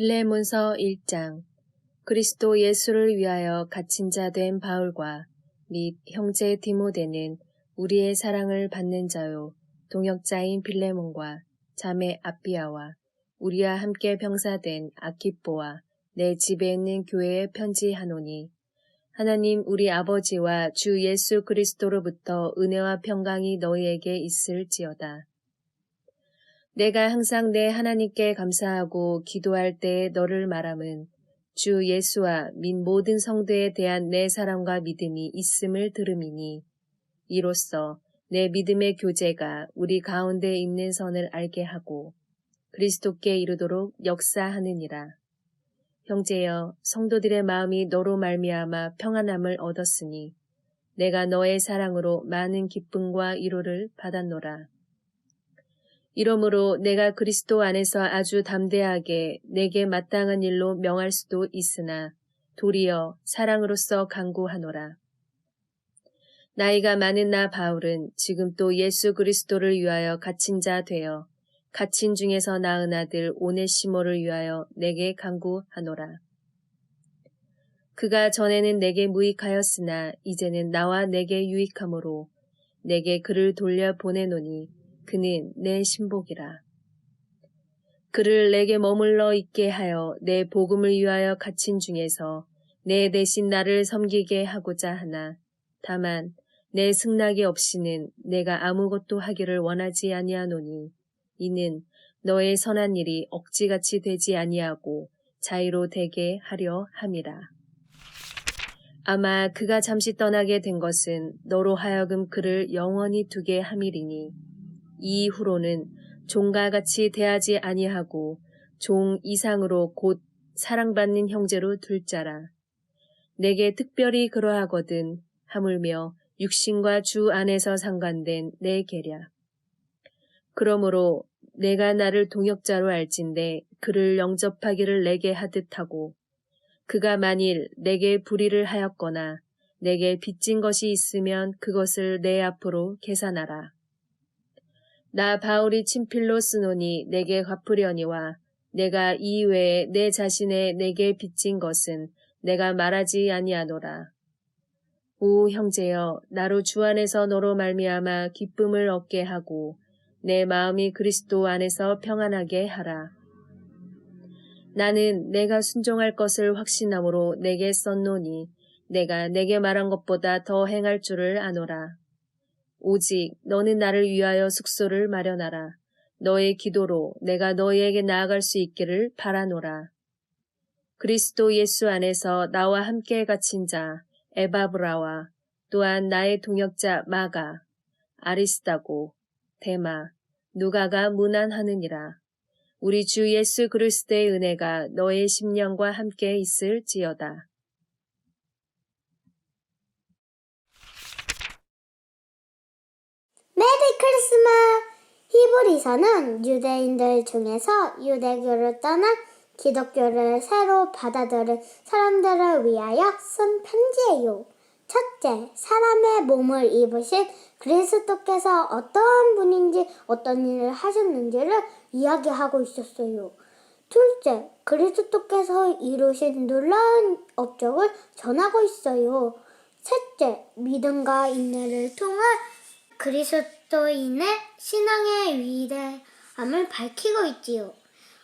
빌레몬서 1장. 그리스도 예수를 위하여 갇힌 자 된 바울과 및 형제 디모데는 우리의 사랑을 받는 자요 동역자인 빌레몬과 자매 아비아와 우리와 함께 병사된 아키뽀와 내 집에 있는 교회에 편지하노니, 하나님 우리 아버지와 주 예수 그리스도로부터 은혜와 평강이 너희에게 있을지어다. 내가 항상 내 하나님께 감사하고 기도할 때에 너를 말함은 주 예수와 및 모든 성도에 대한 내 사랑과 믿음이 있음을 들음이니, 이로써 내 믿음의 교제가 우리 가운데 있는 선을 알게 하고 그리스도께 이르도록 역사하느니라. 형제여, 성도들의 마음이 너로 말미암아 평안함을 얻었으니 내가 너의 사랑으로 많은 기쁨과 위로를 받았노라. 이러므로 내가 그리스도 안에서 아주 담대하게 내게 마땅한 일로 명할 수도 있으나 도리어 사랑으로서 간구하노라. 나이가 많은 나 바울은 지금 또 예수 그리스도를 위하여 갇힌 자 되어 갇힌 중에서 낳은 아들 오네시모를 위하여 내게 간구하노라. 그가 전에는 내게 무익하였으나 이제는 나와 내게 유익함으로 내게 그를 돌려 보내노니 그는 내 신복이라. 그를 내게 머물러 있게 하여 내 복음을 위하여 갇힌 중에서 내 대신 나를 섬기게 하고자 하나, 다만 내 승낙이 없이는 내가 아무것도 하기를 원하지 아니하노니, 이는 너의 선한 일이 억지같이 되지 아니하고 자유로 되게 하려 함이라. 아마 그가 잠시 떠나게 된 것은 너로 하여금 그를 영원히 두게 함이리니, 이후로는 종과 같이 대하지 아니하고 종 이상으로 곧 사랑받는 형제로 둘 자라. 내게 특별히 그러하거든 하물며 육신과 주 안에서 상관된 내 계략. 그러므로 내가 나를 동역자로 알진대 그를 영접하기를 내게 하듯 하고, 그가 만일 내게 불의를 하였거나 내게 빚진 것이 있으면 그것을 내 앞으로 계산하라. 나 바울이 친필로 쓰노니 내게 갚으려니와 내가 이외에 내 자신의 내게 빚진 것은 내가 말하지 아니하노라. 오 형제여, 나로 주 안에서 너로 말미암아 기쁨을 얻게 하고 내 마음이 그리스도 안에서 평안하게 하라. 나는 내가 순종할 것을 확신함으로 내게 썼노니 내가 내게 말한 것보다 더 행할 줄을 아노라. 오직 너는 나를 위하여 숙소를 마련하라. 너의 기도로 내가 너희에게 나아갈 수 있기를 바라노라. 그리스도 예수 안에서 나와 함께 갇힌 자 에바브라와 또한 나의 동역자 마가, 아리스다고, 데마, 누가가 문안하느니라. 우리 주 예수 그리스도의 은혜가 너의 심령과 함께 있을지어다. 메리 크리스마스! 히브리서는 유대인들 중에서 유대교를 떠나 기독교를 새로 받아들인 사람들을 위하여 쓴 편지예요. 첫째, 사람의 몸을 입으신 그리스도께서 어떠한 분인지 어떤 일을 하셨는지를 이야기하고 있었어요. 둘째, 그리스도께서 이루신 놀라운 업적을 전하고 있어요. 셋째, 믿음과 인내를 통한 그리스도인의 신앙의 위대함을 밝히고 있지요.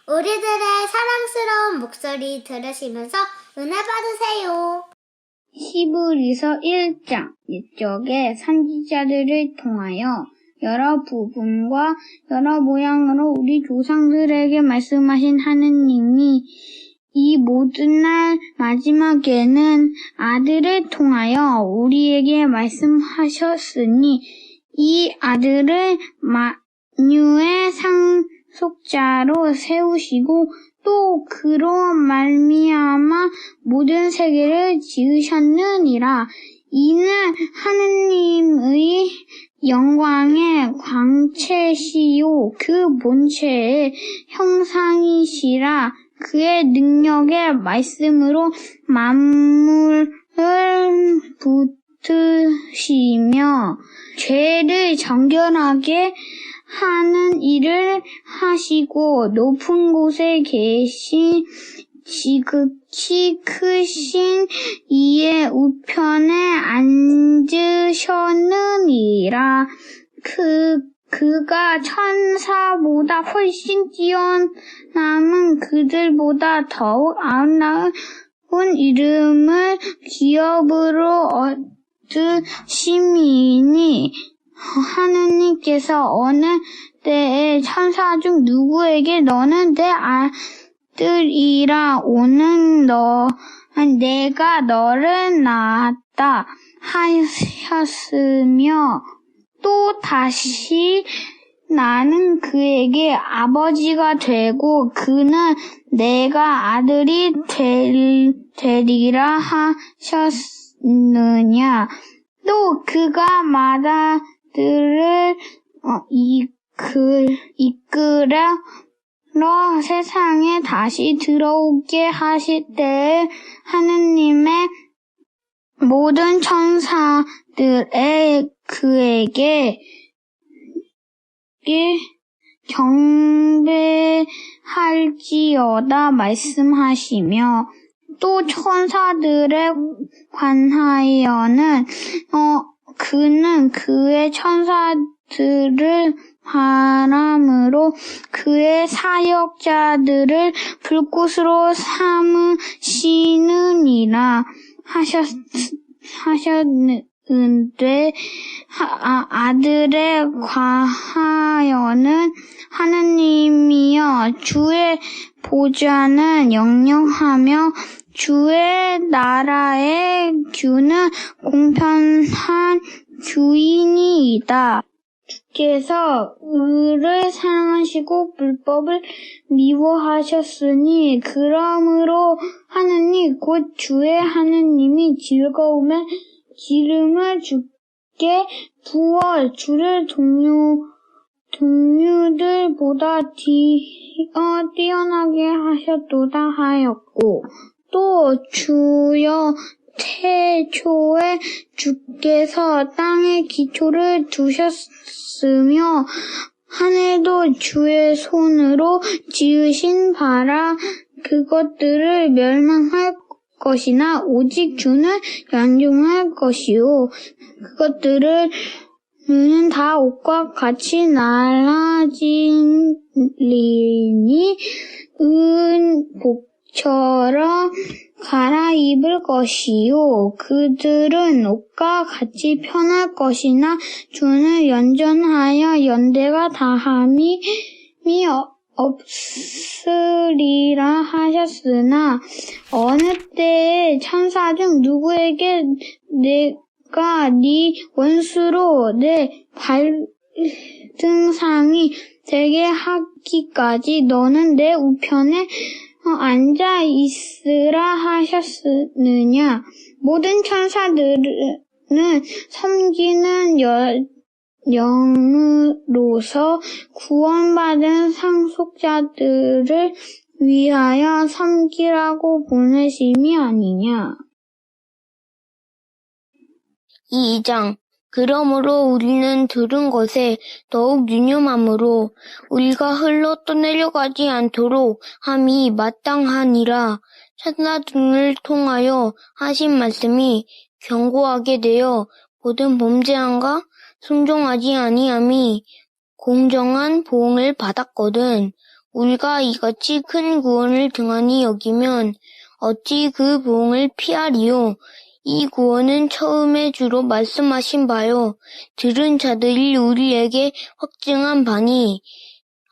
우리들의 사랑스러운 목소리 들으시면서 은혜 받으세요. 히브리서 1장. 이쪽에 선지자들을 통하여 여러 부분과 여러 모양으로 우리 조상들에게 말씀하신 하느님이 이 모든 날 마지막에는 아들을 통하여 우리에게 말씀하셨으니 이 아들을 만유의 상속자로 세우시고 또 그로 말미암아 모든 세계를 지으셨느니라. 이는 하느님의 영광의 광채시요 그 본체의 형상이시라. 그의 능력의 말씀으로 만물을 붙으시며 죄를 정결하게 하는 일을 하시고 높은 곳에 계신 지극히 크신 이의 우편에 앉으셨느니라. 그가 천사보다 훨씬 뛰어남은 그들보다 더욱 아름다운 이름을 기업으로 얻으심이니 하느님께서 어느 때에 천사 중 누구에게 너는 내 아들이라 오는 내가 너를 낳았다 하셨으며 또 다시 나는 그에게 아버지가 되고 그는 내가 아들이 되리라 하셨느냐. 또 그가 마다들을 이끌어 세상에 다시 들어오게 하실 때에 하느님의 모든 천사들의 그에게 경배할지어다 말씀하시며 또 천사들에 관하여는 그는 그의 천사들을 바람으로 그의 사역자들을 불꽃으로 삼으시느니라 하셨는데 아들에 관하여는 하느님이여 주의 보좌는 영영하며 주의 나라의 규는 공평한 규이니이다. 주께서 의를 사랑하시고 불법을 미워하셨으니 그러므로 하느님 곧 주의 하느님이 즐거움의 기름을 주께 부어 주를 동료들보다 뛰어나게 하셨도다 하였고 또 주여 태초에 주께서 땅의 기초를 두셨으며 하늘도 주의 손으로 지으신 바라 그것들을 멸망할 것이나 오직 주는 양종할 것이요 그것들은 다 옷과 같이 날아지리니 은복처럼 갈아입을 것이요 그들은 옷과 같이 편할 것이나 주는 연전하여 연대가 다함이 없으리라 하셨으나 어느 때에 천사 중 누구에게 내가 네 원수로 내 발등상이 되게 하기까지 너는 내 우편에 앉아 있으라 하셨느냐. 모든 천사들은 섬기는 영으로서 구원받은 상속자들을 위하여 섬기라고 보내심이 아니냐. 2장 그러므로 우리는 들은 것에 더욱 유념함으로 우리가 흘러 떠내려가지 않도록 함이 마땅하니라. 천사들을 통하여 하신 말씀이 견고하게 되어 모든 범죄함과 순종하지 아니함이 공정한 보응을 받았거든. 우리가 이같이 큰 구원을 등한히 여기면 어찌 그 보응을 피하리요. 이 구원은 처음에 주로 말씀하신 바요. 들은 자들이 우리에게 확증한 바니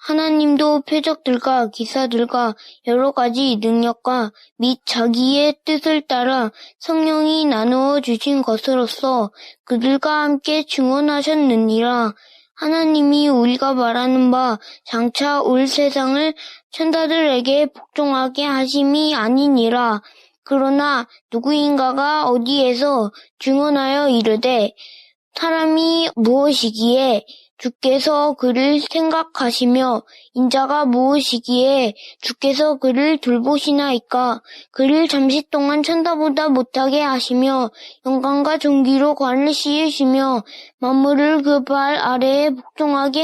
하나님도 표적들과 기사들과 여러 가지 능력과 및 자기의 뜻을 따라 성령이 나누어 주신 것으로서 그들과 함께 증언하셨느니라. 하나님이 우리가 말하는 바 장차 올 세상을 천사들에게 복종하게 하심이 아니니라. 그러나 누구인가가 어디에서 증언하여 이르되 사람이 무엇이기에 주께서 그를 생각하시며 인자가 무엇이기에 주께서 그를 돌보시나이까. 그를 잠시 동안 천사보다 못하게 하시며 영광과 존귀로 관을 씌우시며 만물을 그 발 아래에 복종하게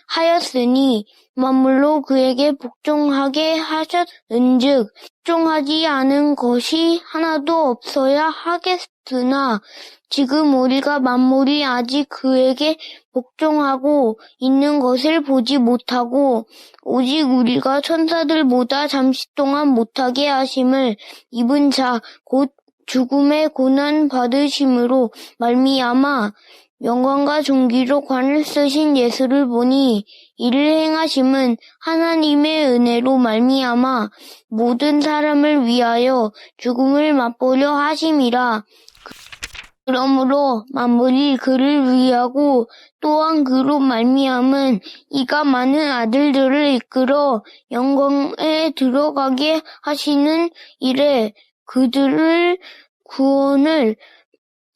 하였으니 만물로 그에게 복종하게 하셨은즉 복종하지 않은 것이 하나도 없어야 하겠으나 지금 우리가 만물이 아직 그에게 복종하고 있는 것을 보지 못하고 오직 우리가 천사들보다 잠시 동안 못하게 하심을 입은 자 곧 죽음의 고난 받으심으로 말미암아 영광과 존귀로 관을 쓰신 예수를 보니 이를 행하심은 하나님의 은혜로 말미암아 모든 사람을 위하여 죽음을 맛보려 하심이라. 그러므로 만물이 그를 위하고 또한 그로 말미암은 이가 많은 아들들을 이끌어 영광에 들어가게 하시는 일에 그들을 구원을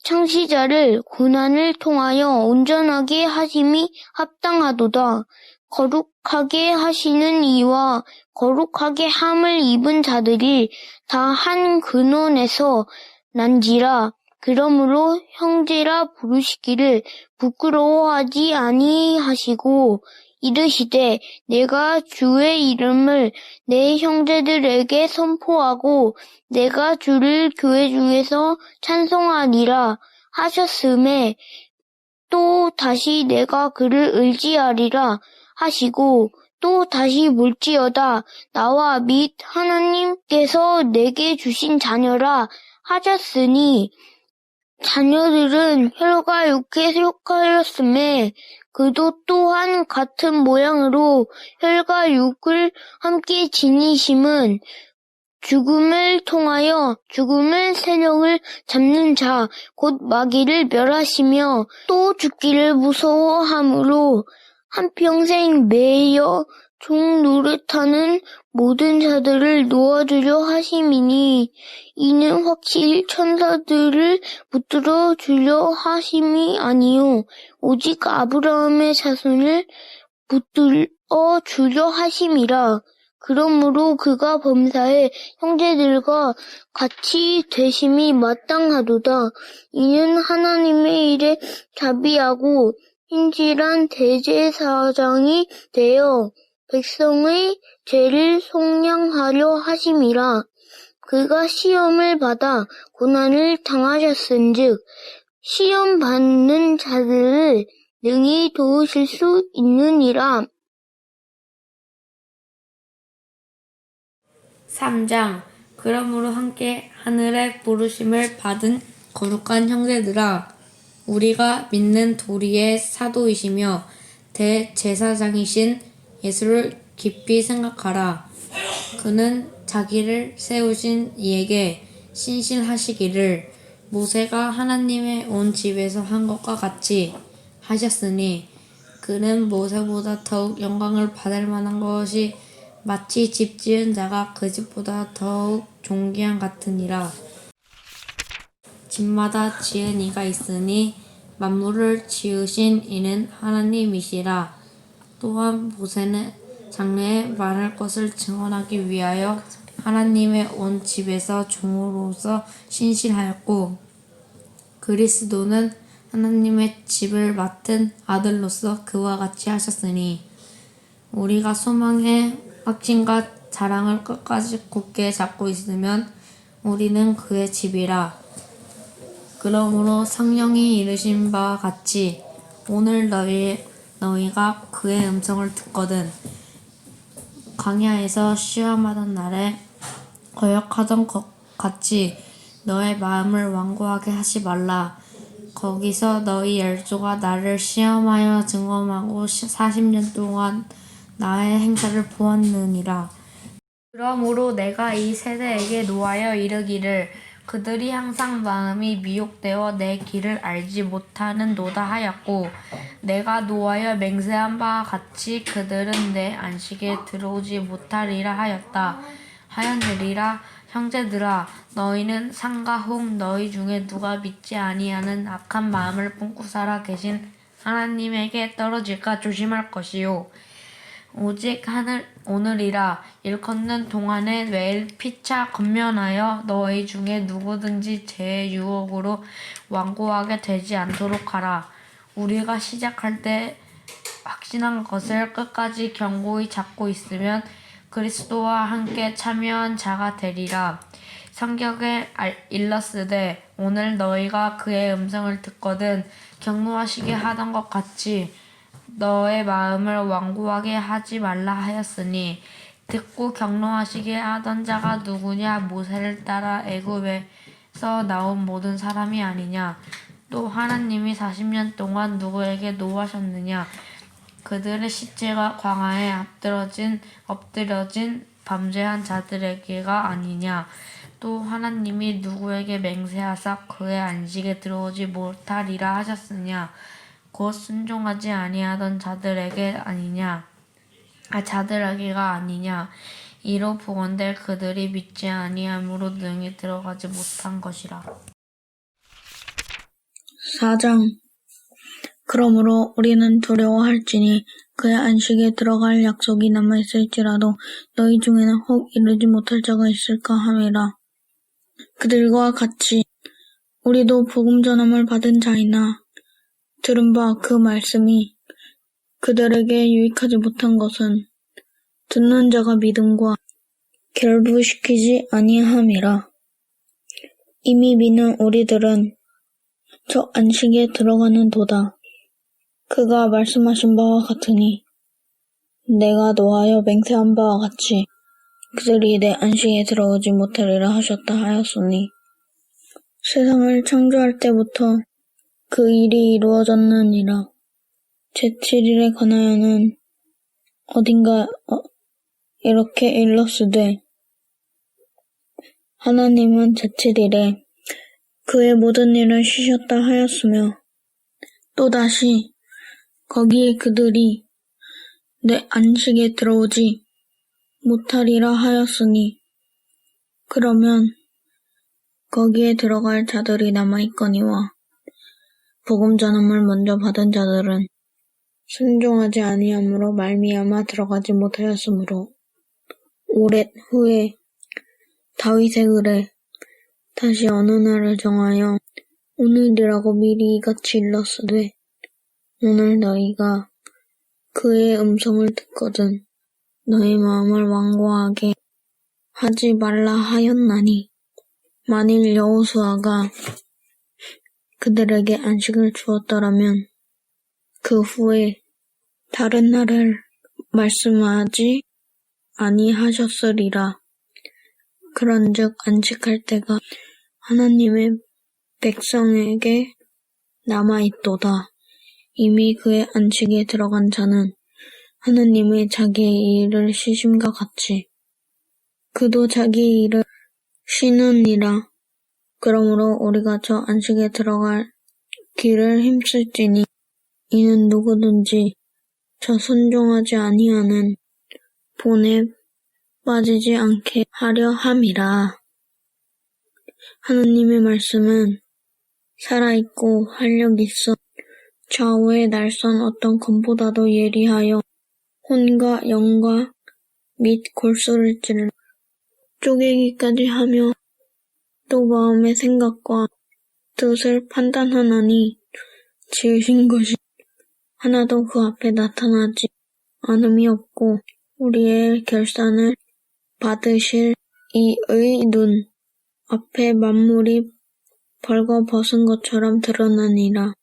창시자를 고난을 통하여 온전하게 하심이 합당하도다. 거룩하게 하시는 이와 거룩하게 함을 입은 자들이 다 한 근원에서 난지라. 그러므로 형제라 부르시기를 부끄러워하지 아니하시고 이르시되 내가 주의 이름을 내 형제들에게 선포하고 내가 주를 교회 중에서 찬송하리라 하셨음에 또 다시 내가 그를 의지하리라 하시고 또 다시 물지어다 나와 및 하나님께서 내게 주신 자녀라 하셨으니 자녀들은 혈과 육에 속하였음에 그도 또한 같은 모양으로 혈과 육을 함께 지니심은 죽음을 통하여 죽음의 세력을 잡는 자 곧 마귀를 멸하시며 또 죽기를 무서워함으로 한평생 매여 종 노릇하는 모든 자들을 놓아주려 하심이니 이는 확실히 천사들을 붙들어 주려 하심이 아니요 오직 아브라함의 자손을 붙들어 주려 하심이라. 그러므로 그가 범사에 형제들과 같이 되심이 마땅하도다. 이는 하나님의 일에 자비하고 신실한 대제사장이 되어 백성의 죄를 속량하려 하심이라. 그가 시험을 받아 고난을 당하셨은즉 시험 받는 자들을 능히 도우실 수 있느니라. 3장 그러므로 함께 하늘의 부르심을 받은 거룩한 형제들아 우리가 믿는 도리의 사도이시며 대제사장이신 예수를 깊이 생각하라. 그는 자기를 세우신 이에게 신실하시기를 모세가 하나님의 온 집에서 한 것과 같이 하셨으니 그는 모세보다 더욱 영광을 받을 만한 것이 마치 집 지은 자가 그 집보다 더욱 존귀한 같으니라. 집마다 지은 이가 있으니 만물을 지으신 이는 하나님이시라. 또한 모세는 장래에 말할 것을 증언하기 위하여 하나님의 온 집에서 종으로서 신실하였고 그리스도는 하나님의 집을 맡은 아들로서 그와 같이 하셨으니 우리가 소망의 확신과 자랑을 끝까지 굳게 잡고 있으면 우리는 그의 집이라. 그러므로 성령이 이르신 바와 같이 오늘 너희가 그의 음성을 듣거든 광야에서 시험하던 날에 거역하던 것 같이 너의 마음을 완고하게 하지 말라. 거기서 너희 열조가 나를 시험하여 증언하고 40년 동안 나의 행사를 보았느니라. 그러므로 내가 이 세대에게 노하여 이르기를 그들이 항상 마음이 미혹되어 내 길을 알지 못하는도다 하였고 내가 노하여 맹세한 바와 같이 그들은 내 안식에 들어오지 못하리라 하였느니라. 형제들아 너희는 상과 혹 너희 중에 누가 믿지 아니하는 악한 마음을 품고 살아 계신 하나님에게 떨어질까 조심할 것이요. 오직 오늘이라 일컫는 동안에 매일 피차 건면하여 너희 중에 누구든지 죄의 유혹으로 완고하게 되지 않도록 하라. 우리가 시작할 때 확신한 것을 끝까지 견고히 잡고 있으면 그리스도와 함께 참여한 자가 되리라. 성경에 일렀으되 오늘 너희가 그의 음성을 듣거든 경노하시게 하던 것 같이 너의 마음을 완고하게 하지 말라 하였으니 듣고 경노하시게 하던 자가 누구냐? 모세를 따라 애굽에서 나온 모든 사람이 아니냐? 또 하나님이 40년 동안 누구에게 노하셨느냐? 그들의 시체가 광야에 엎드려진 밤죄한 자들에게가 아니냐? 또 하나님이 누구에게 맹세하사 그의 안식에 들어오지 못하리라 하셨으냐? 곧 순종하지 아니하던 자들에게가 아니냐? 이로 보건대 그들이 믿지 아니함으로 능히 들어가지 못한 것이라. 4장. 그러므로 우리는 두려워할지니 그의 안식에 들어갈 약속이 남아있을지라도 너희 중에는 혹 이르지 못할 자가 있을까 함이라. 그들과 같이 우리도 복음 전함을 받은 자이나 들은 바 그 말씀이 그들에게 유익하지 못한 것은 듣는 자가 믿음과 결부시키지 아니함이라. 이미 믿는 우리들은 저 안식에 들어가는 도다. 그가 말씀하신 바와 같으니 내가 노하여 맹세한 바와 같이 그들이 내 안식에 들어오지 못하리라 하셨다 하였으니 세상을 창조할 때부터 그 일이 이루어졌느니라. 제7일에 관하여는 어딘가 이렇게 일렀으되 하나님은 제7일에 그의 모든 일을 쉬셨다 하였으며 또다시 거기에 그들이 내 안식에 들어오지 못하리라 하였으니 그러면 거기에 들어갈 자들이 남아있거니와 복음 전함을 먼저 받은 자들은 순종하지 아니함으로 말미암아 들어가지 못하였으므로 오랫 후에 다윗의 글에 다시 어느 날을 정하여 오늘이라고 미리 이같이 일렀으되 오늘 너희가 그의 음성을 듣거든 너희 마음을 완고하게 하지 말라 하였나니 만일 여호수아가 그들에게 안식을 주었더라면 그 후에 다른 날을 말씀하지 아니하셨으리라. 그런즉 안식할 때가 하나님의 백성에게 남아있도다. 이미 그의 안식에 들어간 자는 하나님의 자기의 일을 쉬심과 같이 그도 자기의 일을 쉬느니라. 그러므로 우리가 저 안식에 들어갈 길을 힘쓸지니 이는 누구든지 저 순종하지 아니하는 본에 빠지지 않게 하려 함이라. 하나님의 말씀은 살아있고 활력이 있어 좌우의 날선 어떤 검보다도 예리하여 혼과 영과 및 골수를 찔러 쪼개기까지 하며 또 마음의 생각과 뜻을 판단하나니 지으신 것이 하나도 그 앞에 나타나지 않음이 없고 우리의 결산을 받으실 이의 눈 앞에 만물이 벌거벗은 것처럼 드러나니라.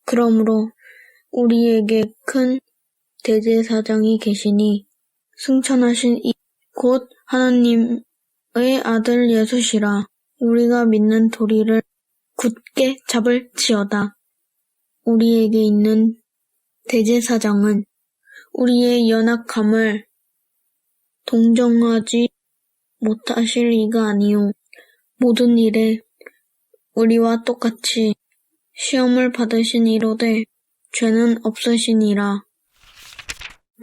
그러므로 우리에게 큰 대제사장이 계시니 승천하신 이 곧 하나님의 아들 예수시라. 우리가 믿는 도리를 굳게 잡을지어다. 우리에게 있는 대제사장은 우리의 연약함을 동정하지 못하실 이가 아니요 모든 일에 우리와 똑같이 시험을 받으신 이로되 죄는 없으시니라.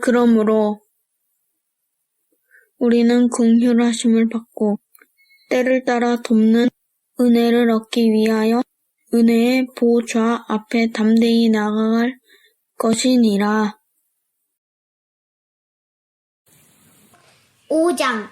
그러므로 우리는 긍휼하심을 받고 때를 따라 돕는 은혜를 얻기 위하여 은혜의 보좌 앞에 담대히 나아갈 것이니라. 5장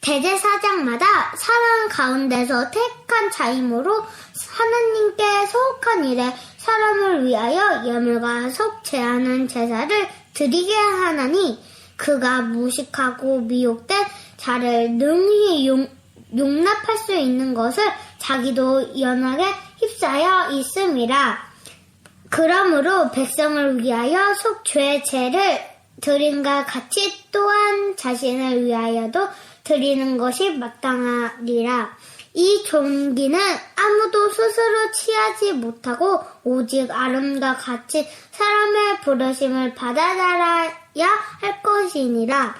대제사장마다 사람 가운데서 택한 자임으로 하나님께 속한 일에 사람을 위하여 예물과 속 제하는 제사를 드리게 하나니 그가 무식하고 미혹된 자를 능히 용납할 수 있는 것을 자기도 연하게 휩싸여 있음이라. 그러므로 백성을 위하여 속 죄 제를 드림과 같이 또한 자신을 위하여도 드리는 것이 마땅하리라. 이 존귀는 아무도 스스로 취하지 못하고 오직 아름과 같이 사람의 부르심을 받아들여야 할 것이니라.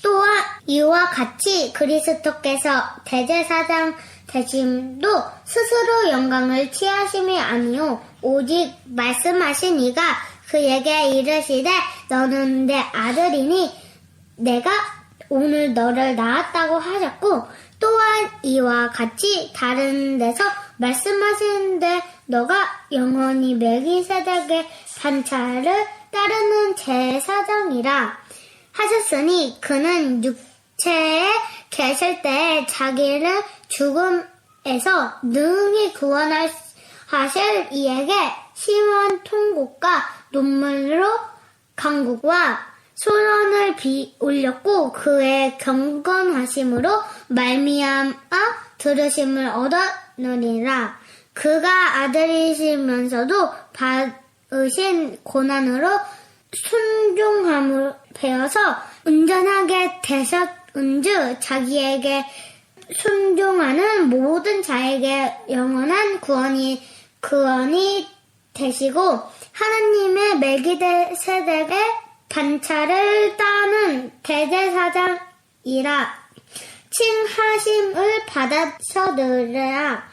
또한 이와 같이 그리스도께서 대제사장 되심도 스스로 영광을 취하심이 아니요 오직 말씀하신 이가 그에게 이르시되 너는 내 아들이니 내가 오늘 너를 낳았다고 하셨고 또한 이와 같이 다른 데서 말씀하시는데 너가 영원히 멜기세덱의 반차를 따르는 제사장이라 하셨으니 그는 육체에 계실 때에 자기를 죽음에서 능히 구원하실 이에게 심한 통곡과 눈물로 간구와 소원을 올렸고 그의 경건하심으로 말미암아 들으심을 얻었느니라. 그가 아들이시면서도 받으신 고난으로 순종함을 배워서 온전하게 되셨은즉 자기에게 순종하는 모든 자에게 영원한 구원이 되시고 하나님의 멜기세덱의 반차를 따는 대제사장이라 칭하심을 받으셨느라.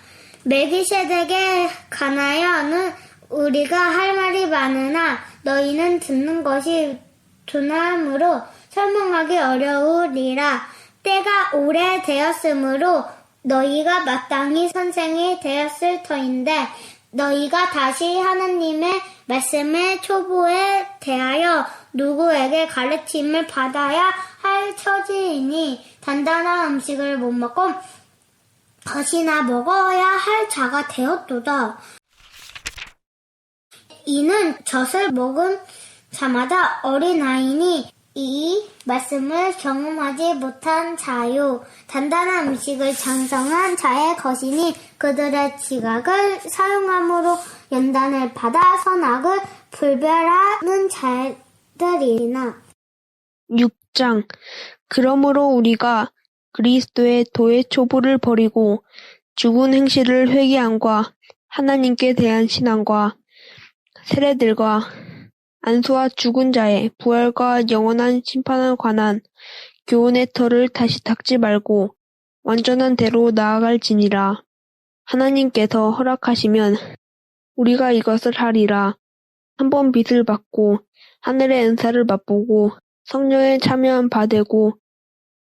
멜기세덱에 관하여는 우리가 할 말이 많으나 너희는 듣는 것이 둔함으로 설명하기 어려우리라. 때가 오래되었으므로 너희가 마땅히 선생이 되었을 터인데 너희가 다시 하나님의 말씀의 초보에 대하여 누구에게 가르침을 받아야 할 처지이니 단단한 음식을 못 먹고 것이나 먹어야 할 자가 되었도다. 이는 젖을 먹은 자마다 어린아이니 이 말씀을 경험하지 못한 자요 단단한 음식을 장성한 자의 것이니 그들의 지각을 사용함으로 연단을 받아 선악을 분별하는 자들이나. 6장 그러므로 우리가 그리스도의 도의 초보를 버리고 죽은 행실을 회개함과 하나님께 대한 신앙과 세례들과 안수와 죽은 자의 부활과 영원한 심판에 관한 교훈의 털을 다시 닦지 말고 완전한 대로 나아갈지니라. 하나님께서 허락하시면 우리가 이것을 하리라. 한번 빚을 받고 하늘의 은사를 맛보고 성령에 참여한 바 되고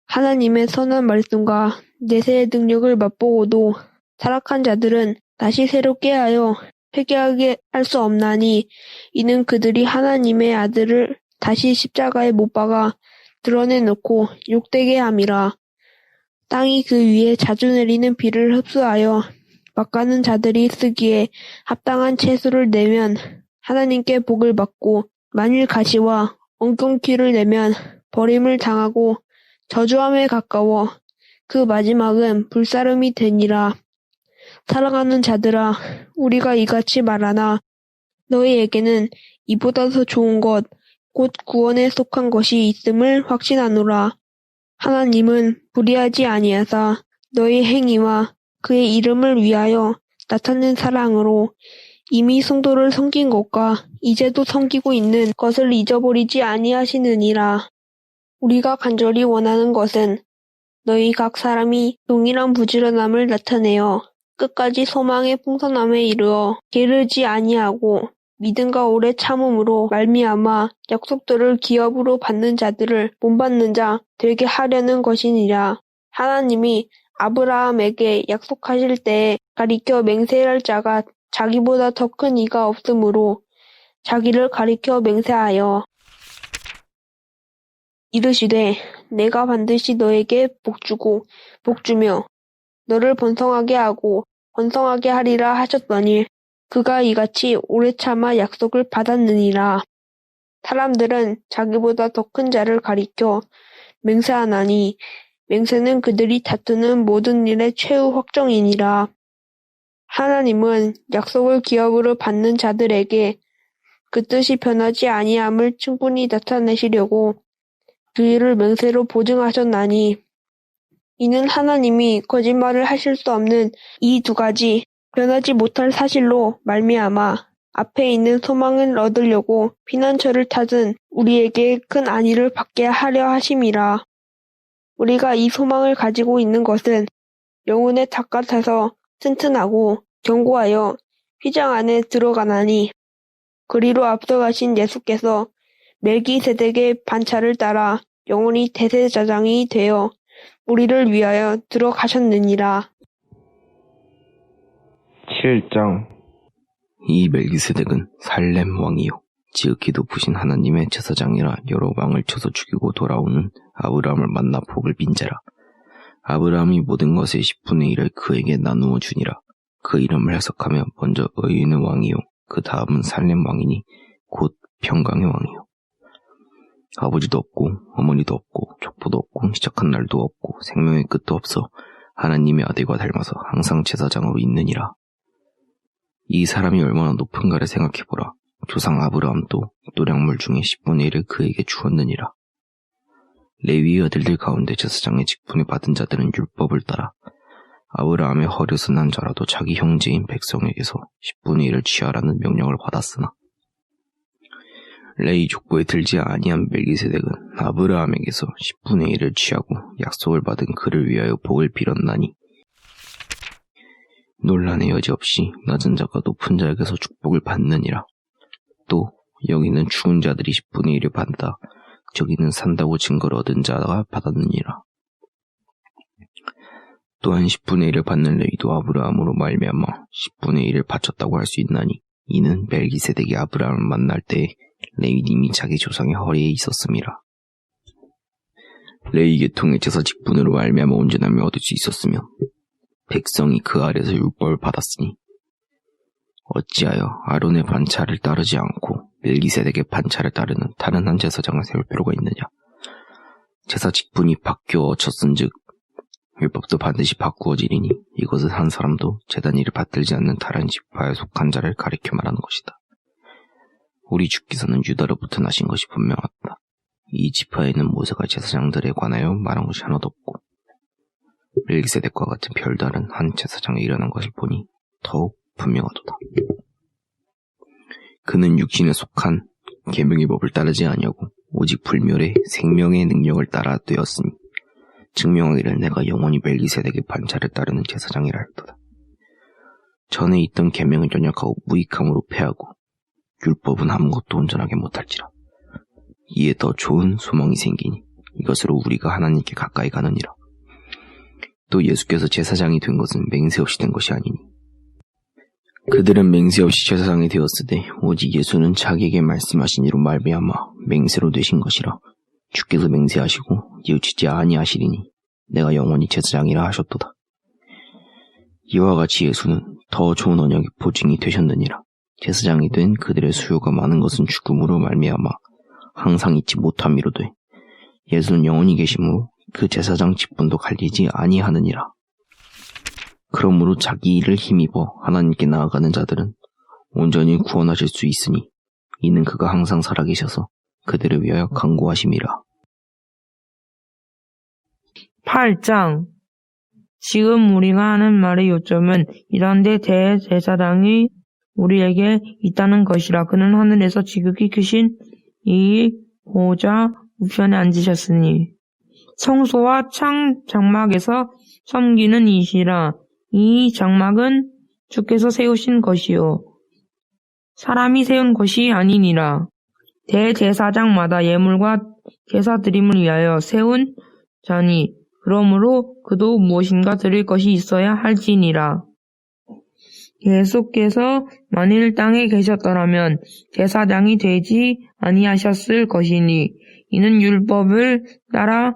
하나님의 선한 말씀과 내세의 능력을 맛보고도 타락한 자들은 다시 새롭게 하여 회개하게 할 수 없나니 이는 그들이 하나님의 아들을 다시 십자가에 못 박아 드러내놓고 욕되게 함이라. 땅이 그 위에 자주 내리는 비를 흡수하여 막가는 자들이 쓰기에 합당한 채소를 내면 하나님께 복을 받고 만일 가시와 엉겅퀴를 내면 버림을 당하고 저주함에 가까워 그 마지막은 불사름이 되니라. 사랑하는 자들아, 우리가 이같이 말하나 너희에게는 이보다 더 좋은 것, 곧 구원에 속한 것이 있음을 확신하노라. 하나님은 불의하지 아니하사 너희 행위와 그의 이름을 위하여 나타낸 사랑으로 이미 성도를 섬긴 것과 이제도 섬기고 있는 것을 잊어버리지 아니하시느니라. 우리가 간절히 원하는 것은 너희 각 사람이 동일한 부지런함을 나타내어 끝까지 소망의 풍성함에 이르어 게으르지 아니하고 믿음과 오래 참음으로 말미암아 약속들을 기업으로 받는 자들을 본받는 자 되게 하려는 것이니라. 하나님이 아브라함에게 약속하실 때에 가리켜 맹세할 자가 자기보다 더 큰 이가 없으므로 자기를 가리켜 맹세하여 이르시되 내가 반드시 너에게 복주고 복주며 너를 번성하게 하고 번성하게 하리라 하셨더니 그가 이같이 오래 참아 약속을 받았느니라. 사람들은 자기보다 더 큰 자를 가리켜 맹세하나니 맹세는 그들이 다투는 모든 일의 최후 확정이니라. 하나님은 약속을 기업으로 받는 자들에게 그 뜻이 변하지 아니함을 충분히 나타내시려고 그 일을 맹세로 보증하셨나니 이는 하나님이 거짓말을 하실 수 없는 이 두 가지 변하지 못할 사실로 말미암아 앞에 있는 소망을 얻으려고 피난처를 찾은 우리에게 큰 안위를 받게 하려 하심이라. 우리가 이 소망을 가지고 있는 것은 영혼의 닭 같아서 튼튼하고 견고하여 휘장 안에 들어가나니 그리로 앞서가신 예수께서 멜기세덱의 반차를 따라 영원히 대제사장이 되어 우리를 위하여 들어가셨느니라. 7장 이 멜기세덱은 살렘 왕이요 지극히 높으신 하나님의 제사장이라 여러 왕을 쳐서 죽이고 돌아오는 아브라함을 만나 복을 빈자라. 아브라함이 모든 것의 10분의 1을 그에게 나누어 주니라. 그 이름을 해석하며 먼저 의인의 왕이요 그 다음은 살렘 왕이니 곧 평강의 왕이요. 아버지도 없고 어머니도 없고 족보도 없고 시작한 날도 없고 생명의 끝도 없어 하나님의 아들과 닮아서 항상 제사장으로 있느니라. 이 사람이 얼마나 높은가를 생각해보라. 조상 아브라함도 노량물 중에 10분의 1을 그에게 주었느니라. 레위의 아들들 가운데 제사장의 직분을 받은 자들은 율법을 따라 아브라함의 허리에서 난 자라도 자기 형제인 백성에게서 10분의 1을 취하라는 명령을 받았으나 레위 족보에 들지 아니한 멜기세덱은 아브라함에게서 10분의 1을 취하고 약속을 받은 그를 위하여 복을 빌었나니 논란의 여지 없이 낮은 자가 높은 자에게서 축복을 받느니라. 또 여기는 죽은 자들이 10분의 1을 받다 저기는 산다고 증거를 얻은 자가 받았느니라. 또한 10분의 1을 받는 레위도 아브라함으로 말미암아 10분의 1을 바쳤다고 할 수 있나니 이는 멜기세덱이 아브라함을 만날 때 레위님이 자기 조상의 허리에 있었음이라. 레위 계통의 제사 직분으로 말미암아 온전함을 얻을 수 있었으며 백성이 그 아래서 율법을 받았으니 어찌하여 아론의 반차를 따르지 않고 멜기세덱의 반차를 따르는 다른 한 제사장을 세울 필요가 있느냐. 제사 직분이 바뀌어 쳤은즉 율법도 반드시 바꾸어지리니 이것은 한 사람도 제단 일을 받들지 않는 다른 지파에 속한 자를 가리켜 말하는 것이다. 우리 주께서는 유다로부터 나신 것이 분명하다. 이 지파에는 모세가 제사장들에 관하여 말한 것이 하나도 없고 멜기세덱과 같은 별다른 한 제사장에 일어난 것을 보니 더욱 분명하도다. 그는 육신에 속한 계명의 법을 따르지 아니하고 오직 불멸의 생명의 능력을 따라 되었으니 증명하기를 내가 영원히 멜기세덱의 반차를 따르는 제사장이라 하였도다. 전에 있던 계명은 연약하고 무익함으로 패하고 율법은 아무것도 온전하게 못할지라. 이에 더 좋은 소망이 생기니 이것으로 우리가 하나님께 가까이 가느니라. 또 예수께서 제사장이 된 것은 맹세 없이 된 것이 아니니 그들은 맹세 없이 제사장이 되었으되 오직 예수는 자기에게 말씀하신 이로 말미암아 맹세로 되신 것이라. 주께서 맹세하시고 뉘우치지 아니하시리니 내가 영원히 제사장이라 하셨도다. 이와 같이 예수는 더 좋은 언약의 보증이 되셨느니라. 제사장이 된 그들의 수요가 많은 것은 죽음으로 말미암아 항상 잊지 못함이로되 예수는 영원히 계심으로 그 제사장 직분도 갈리지 아니하느니라. 그러므로 자기 일을 힘입어 하나님께 나아가는 자들은 온전히 구원하실 수 있으니 이는 그가 항상 살아계셔서 그들을 위하여 간구하심이라. 8장 지금 우리가 하는 말의 요점은 이런데 대제사장이 우리에게 있다는 것이라. 그는 하늘에서 지극히 크신 이 보좌 우편에 앉으셨으니 성소와 창 장막에서 섬기는 이시라. 이 장막은 주께서 세우신 것이요 사람이 세운 것이 아니니라. 대제사장마다 예물과 제사드림을 위하여 세운 자니 그러므로 그도 무엇인가 드릴 것이 있어야 할지니라. 예수께서 만일 땅에 계셨더라면 제사장이 되지 아니하셨을 것이니 이는 율법을 따라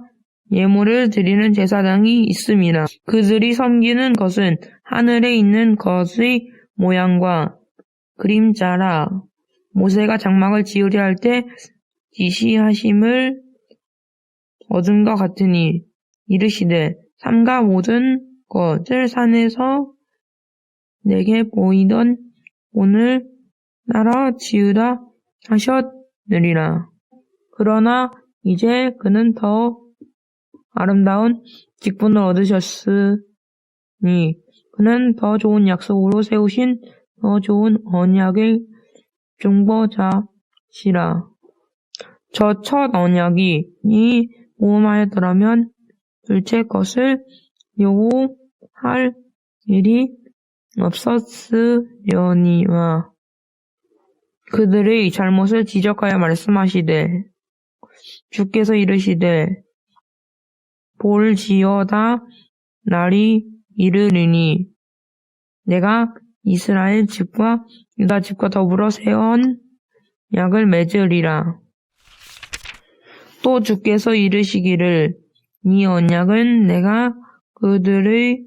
예물을 드리는 제사장이 있음이라. 그들이 섬기는 것은 하늘에 있는 것의 모양과 그림자라. 모세가 장막을 지으려 할 때 지시하심을 얻은 것 같으니 이르시되 삼가 모든 것을 산에서 내게 보이던 오늘 나라 지으라 하셨느니라. 그러나 이제 그는 더 아름다운 직분을 얻으셨으니 그는 더 좋은 약속으로 세우신 더 좋은 언약의 중보자시라. 저 첫 언약이 모험하였더라면 둘째 것을 요구할 일이 없었으려니와. 그들의 잘못을 지적하여 말씀하시되 주께서 이르시되 볼지어다 날이 이르리니 내가 이스라엘 집과 유다 집과 더불어 새 언약을 맺으리라. 또 주께서 이르시기를 이 언약은 내가 그들의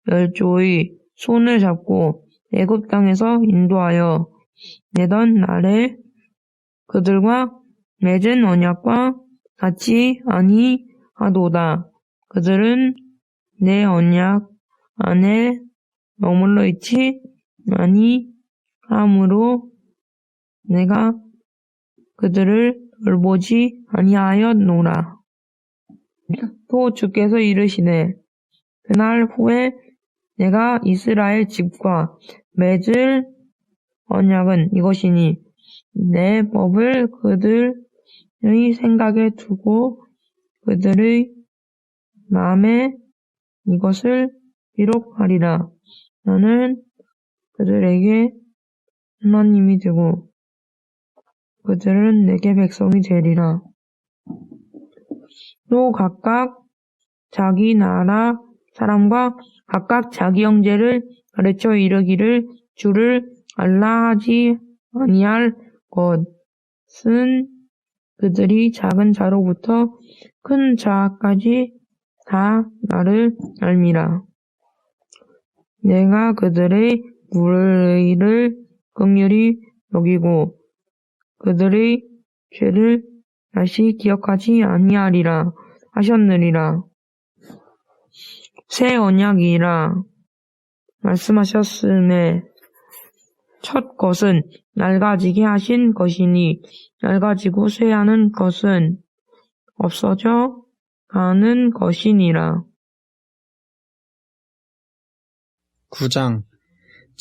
멸조의 손을 잡고 애굽 땅에서 인도하여 내던 날에 그들과 맺은 언약과 같이 아니하도다. 그들은 내 언약 안에 머물러 있지 아니함으로 내가 그들을 돌보지 아니하였노라. 또 주께서 이르시되 그날 후에 내가 이스라엘 집과 맺을 언약은 이것이니 내 법을 그들의 생각에 두고 그들의 마음에 이것을 기록하리라. 나는 그들에게 하나님이 되고 그들은 내게 백성이 되리라. 또 각각 자기 나라 사람과 각각 자기 형제를 가르쳐 이르기를 주를 알라 하지 아니할 것은 그들이 작은 자로부터 큰 자까지 다 나를 알미라. 내가 그들의 불의를 긍휼히 여기고 그들의 죄를 다시 기억하지 아니하리라 하셨느니라. 새 언약이라 말씀하셨음에 첫 것은 낡아지게 하신 것이니 낡아지고 쇠하는 것은 없어져 가는 것이니라. 9장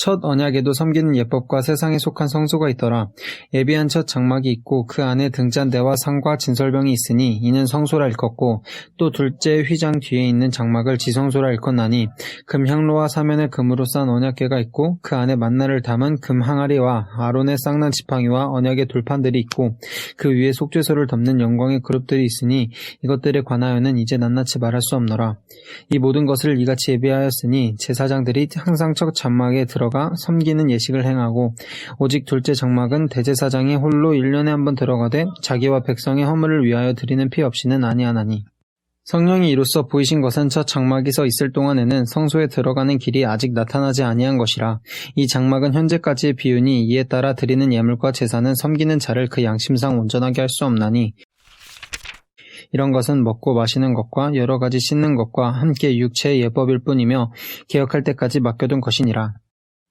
첫 언약에도 섬기는 예법과 세상에 속한 성소가 있더라. 예비한 첫 장막이 있고 그 안에 등잔대와 상과 진설병이 있으니 이는 성소라 일컫고 또 둘째 휘장 뒤에 있는 장막을 지성소라 일컫나니 금향로와 사면에 금으로 싼 언약궤가 있고 그 안에 만나를 담은 금 항아리와 아론의 쌍난 지팡이와 언약의 돌판들이 있고 그 위에 속죄소를 덮는 영광의 그룹들이 있으니 이것들에 관하여는 이제 낱낱이 말할 수 없노라. 이 모든 것을 이같이 예비하였으니 제사장들이 항상 첫 장막에 들어가 섬기는 예식을 행하고 오직 둘째 장막은 대제사장이 홀로 1년에 한 번 들어가되 자기와 백성의 허물을 위하여 드리는 피 없이는 아니하나니 성령이 이로써 보이신 것은 첫 장막이 서 있을 동안에는 성소에 들어가는 길이 아직 나타나지 아니한 것이라. 이 장막은 현재까지의 비유니 이에 따라 드리는 예물과 제사는 섬기는 자를 그 양심상 온전하게 할 수 없나니 이런 것은 먹고 마시는 것과 여러 가지 씻는 것과 함께 육체의 예법일 뿐이며 개혁할 때까지 맡겨둔 것이니라.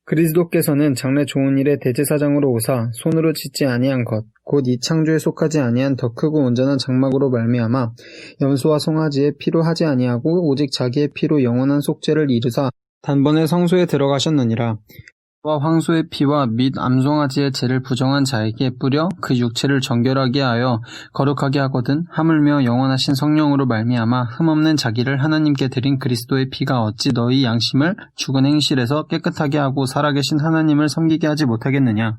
그리스도께서는 장래 좋은 일의 대제사장으로 오사 손으로 짓지 아니한 것 곧 이 창조에 속하지 아니한 더 크고 온전한 장막으로 말미암아 염소와 송아지의 피로 하지 아니하고 오직 자기의 피로 영원한 속죄를 이루사 단번에 성소에 들어가셨느니라. 와 황소의 피와 및 암송아지의 죄를 부정한 자에게 뿌려 그 육체를 정결하게 하여 거룩하게 하거든 하물며 영원하신 성령으로 말미암아 흠없는 자기를 하나님께 드린 그리스도의 피가 어찌 너희 양심을 죽은 행실에서 깨끗하게 하고 살아계신 하나님을 섬기게 하지 못하겠느냐.